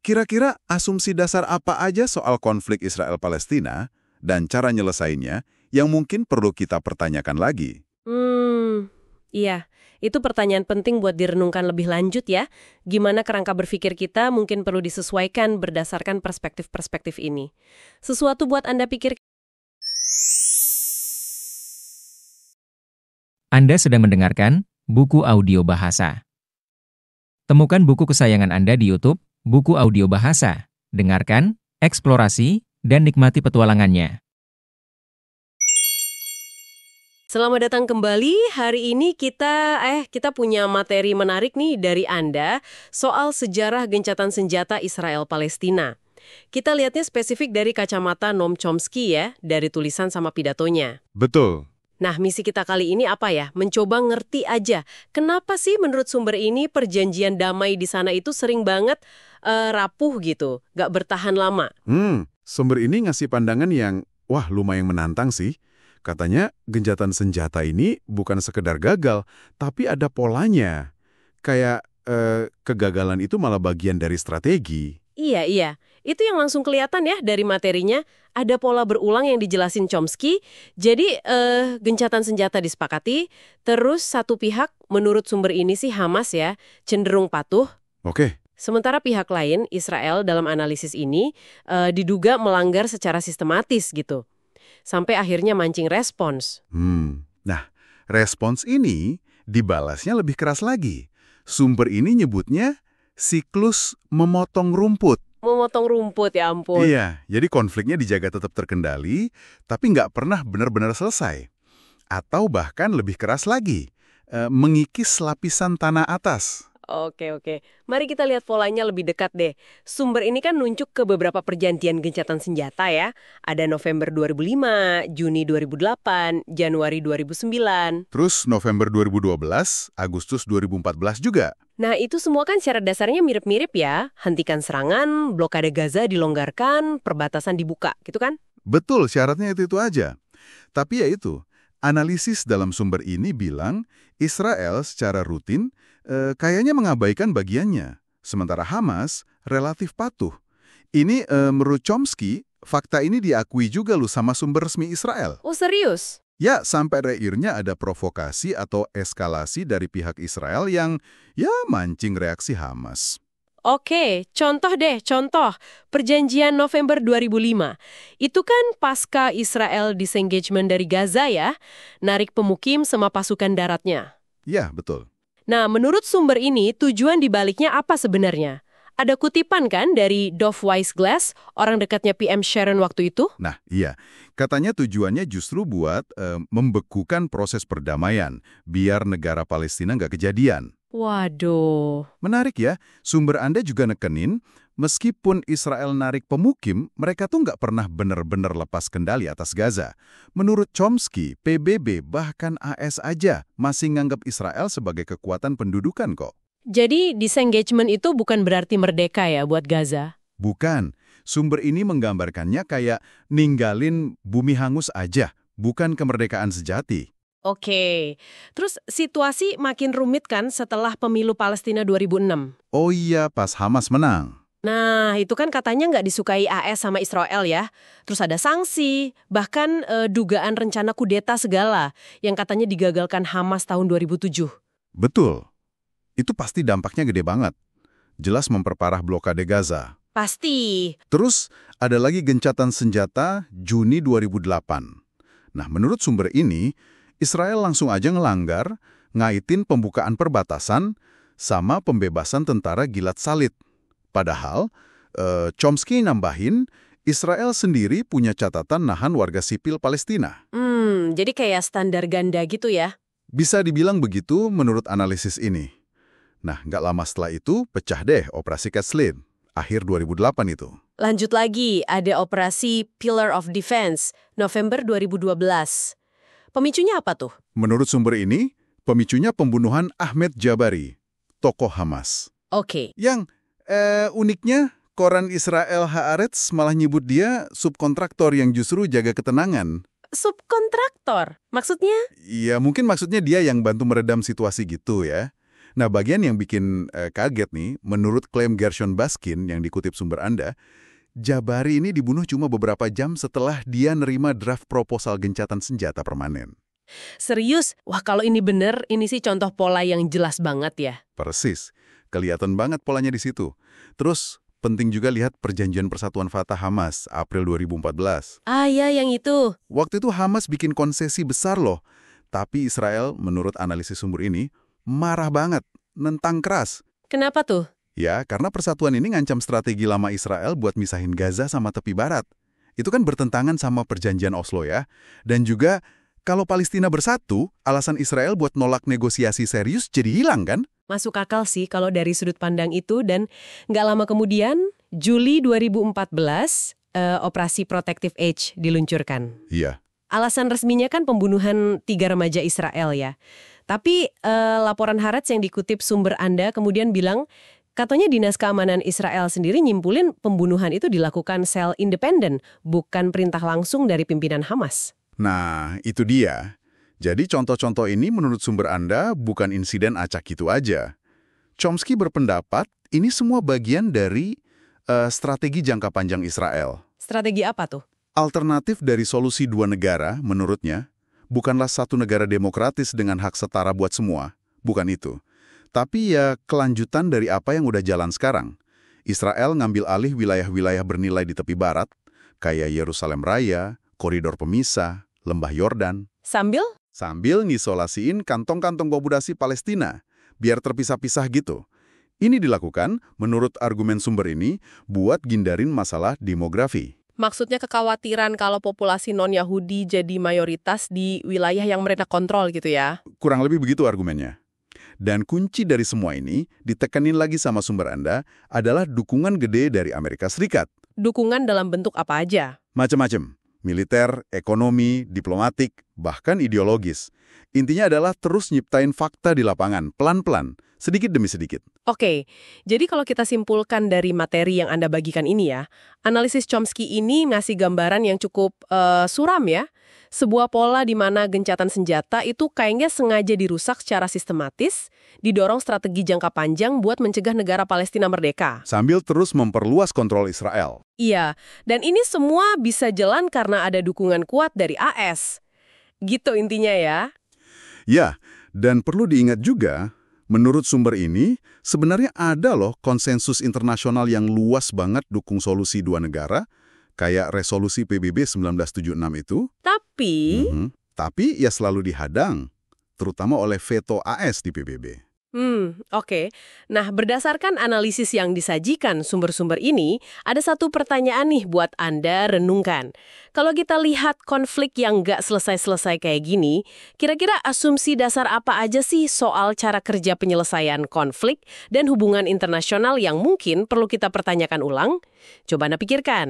A: Kira-kira asumsi dasar apa aja soal konflik Israel-Palestina dan cara nyelesainnya yang mungkin perlu kita pertanyakan lagi?
B: Iya. Itu pertanyaan penting buat direnungkan lebih lanjut ya. Gimana kerangka berpikir kita mungkin perlu disesuaikan berdasarkan perspektif-perspektif ini. Sesuatu buat Anda pikir.
C: Anda sedang mendengarkan buku audio bahasa. Temukan buku kesayangan Anda di YouTube, buku audio bahasa. Dengarkan, eksplorasi, dan nikmati petualangannya.
B: Selamat datang kembali. Hari ini kita punya materi menarik nih dari Anda soal sejarah gencatan senjata Israel-Palestina. Kita lihatnya spesifik dari kacamata Noam Chomsky ya, dari tulisan sama pidatonya.
A: Betul.
B: Nah, misi kita kali ini apa ya? Mencoba ngerti aja, kenapa sih menurut sumber ini perjanjian damai di sana itu sering banget rapuh gitu, nggak bertahan lama.
A: Sumber ini ngasih pandangan yang, lumayan menantang sih. Katanya, gencatan senjata ini bukan sekedar gagal, tapi ada polanya. Kayak kegagalan itu malah bagian dari strategi.
B: Iya. Itu yang langsung kelihatan ya dari materinya. Ada pola berulang yang dijelasin Chomsky. Jadi, gencatan senjata disepakati. Terus satu pihak, menurut sumber ini sih Hamas ya, cenderung patuh.
A: Oke.
B: Sementara pihak lain, Israel dalam analisis ini, diduga melanggar secara sistematis gitu. Sampai akhirnya mancing respons.
A: Nah, respons ini dibalasnya lebih keras lagi. Sumber ini nyebutnya siklus memotong rumput.
B: Memotong rumput, ya ampun.
A: Iya, jadi konfliknya dijaga tetap terkendali, tapi nggak pernah benar-benar selesai. Atau bahkan lebih keras lagi, mengikis lapisan tanah atas.
B: Oke. Mari kita lihat polanya lebih dekat deh. Sumber ini kan nunjuk ke beberapa perjanjian gencatan senjata ya. Ada November 2005, Juni 2008, Januari 2009.
A: Terus November 2012, Agustus 2014 juga.
B: Nah, itu semua kan secara dasarnya mirip-mirip ya. Hentikan serangan, blokade Gaza dilonggarkan, perbatasan dibuka, gitu kan?
A: Betul, syaratnya itu aja. Tapi ya itu, analisis dalam sumber ini bilang Israel secara rutin kayaknya mengabaikan bagiannya. Sementara Hamas relatif patuh. Ini menurut Chomsky, fakta ini diakui juga loh sama sumber resmi Israel.
B: Oh, serius?
A: Ya, sampai akhirnya ada provokasi atau eskalasi dari pihak Israel yang mancing reaksi Hamas.
B: Oke, contoh. Perjanjian November 2005. Itu kan pasca Israel disengagement dari Gaza ya, narik pemukim sama pasukan daratnya.
A: Ya, betul.
B: Nah, menurut sumber ini, tujuan dibaliknya apa sebenarnya? Ada kutipan kan dari Dov Weissglass, orang dekatnya PM Sharon waktu itu?
A: Nah, iya. Katanya tujuannya justru buat membekukan proses perdamaian, biar negara Palestina nggak kejadian.
B: Waduh.
A: Menarik ya, sumber Anda juga nekenin, meskipun Israel narik pemukim, mereka tuh nggak pernah benar-benar lepas kendali atas Gaza. Menurut Chomsky, PBB bahkan AS aja masih nganggap Israel sebagai kekuatan pendudukan kok.
B: Jadi disengagement itu bukan berarti merdeka ya buat Gaza?
A: Bukan. Sumber ini menggambarkannya kayak ninggalin bumi hangus aja, bukan kemerdekaan sejati.
B: Oke. Terus situasi makin rumit kan setelah pemilu Palestina 2006?
A: Oh iya, pas Hamas menang.
B: Nah, itu kan katanya nggak disukai AS sama Israel ya. Terus ada sanksi, bahkan dugaan rencana kudeta segala yang katanya digagalkan Hamas tahun 2007.
A: Betul. Itu pasti dampaknya gede banget. Jelas memperparah blokade Gaza.
B: Pasti.
A: Terus ada lagi gencatan senjata Juni 2008. Nah, menurut sumber ini, Israel langsung aja ngelanggar, ngaitin pembukaan perbatasan, sama pembebasan tentara Gilad Shalit. Padahal, Chomsky nambahin, Israel sendiri punya catatan nahan warga sipil Palestina.
B: Jadi kayak standar ganda gitu ya?
A: Bisa dibilang begitu menurut analisis ini. Nah, nggak lama setelah itu, pecah deh Operasi Cat Slit, akhir 2008 itu.
B: Lanjut lagi, ada Operasi Pillar of Defense, November 2012. Pemicunya apa tuh?
A: Menurut sumber ini, pemicunya pembunuhan Ahmed Jabari, tokoh Hamas.
B: Oke.
A: Yang uniknya, koran Israel Haaretz malah nyebut dia subkontraktor yang justru jaga ketenangan.
B: Subkontraktor? Maksudnya?
A: Ya, mungkin maksudnya dia yang bantu meredam situasi gitu ya. Nah, bagian yang bikin kaget nih, menurut klaim Gershon Baskin yang dikutip sumber Anda, Jabari ini dibunuh cuma beberapa jam setelah dia nerima draft proposal gencatan senjata permanen.
B: Serius? Wah, kalau ini bener, ini sih contoh pola yang jelas banget ya.
A: Persis. Kelihatan banget polanya di situ. Terus, penting juga lihat perjanjian persatuan Fatah Hamas April 2014.
B: Ah ya, yang itu.
A: Waktu itu Hamas bikin konsesi besar loh. Tapi Israel, menurut analisis sumber ini, marah banget, nentang keras.
B: Kenapa tuh?
A: Ya, karena persatuan ini ngancam strategi lama Israel buat misahin Gaza sama tepi barat. Itu kan bertentangan sama perjanjian Oslo ya. Dan juga, kalau Palestina bersatu, alasan Israel buat nolak negosiasi serius jadi hilang kan?
B: Masuk akal sih kalau dari sudut pandang itu, dan nggak lama kemudian, Juli 2014, Operasi Protective Edge diluncurkan.
A: Iya.
B: Alasan resminya kan pembunuhan 3 remaja Israel ya. Tapi laporan Haaretz yang dikutip sumber Anda kemudian bilang, katanya Dinas Keamanan Israel sendiri nyimpulin pembunuhan itu dilakukan sel independen, bukan perintah langsung dari pimpinan Hamas.
A: Nah, itu dia. Jadi contoh-contoh ini menurut sumber Anda bukan insiden acak gitu aja. Chomsky berpendapat ini semua bagian dari strategi jangka panjang Israel.
B: Strategi apa tuh?
A: Alternatif dari solusi dua negara, menurutnya, bukanlah satu negara demokratis dengan hak setara buat semua. Bukan itu. Tapi ya kelanjutan dari apa yang udah jalan sekarang. Israel ngambil alih wilayah-wilayah bernilai di tepi barat, kayak Yerusalem Raya, koridor pemisah, Lembah Yordan. Sambil ngisolasiin kantong-kantong komodasi Palestina, biar terpisah-pisah gitu. Ini dilakukan, menurut argumen sumber ini, buat gindarin masalah demografi.
B: Maksudnya kekhawatiran kalau populasi non-Yahudi jadi mayoritas di wilayah yang mereka kontrol gitu ya?
A: Kurang lebih begitu argumennya. Dan kunci dari semua ini, ditekanin lagi sama sumber Anda, adalah dukungan gede dari Amerika Serikat.
B: Dukungan dalam bentuk apa aja?
A: Macam-macam. Militer, ekonomi, diplomatik, bahkan ideologis. Intinya adalah terus nyiptain fakta di lapangan, pelan-pelan, sedikit demi sedikit.
B: Oke, jadi kalau kita simpulkan dari materi yang Anda bagikan ini ya, analisis Chomsky ini ngasih gambaran yang cukup suram ya. Sebuah pola di mana gencatan senjata itu kayaknya sengaja dirusak secara sistematis, didorong strategi jangka panjang buat mencegah negara Palestina merdeka.
A: Sambil terus memperluas kontrol Israel.
B: Iya, dan ini semua bisa jalan karena ada dukungan kuat dari AS. Gitu intinya ya.
A: Ya, dan perlu diingat juga, menurut sumber ini, sebenarnya ada loh konsensus internasional yang luas banget dukung solusi dua negara, kayak resolusi PBB 1976 itu. Tapi ya selalu dihadang, terutama oleh veto AS di PBB.
B: Oke. Nah, berdasarkan analisis yang disajikan sumber-sumber ini, ada satu pertanyaan nih buat Anda renungkan. Kalau kita lihat konflik yang nggak selesai-selesai kayak gini, kira-kira asumsi dasar apa aja sih soal cara kerja penyelesaian konflik dan hubungan internasional yang mungkin perlu kita pertanyakan ulang? Coba Anda pikirkan.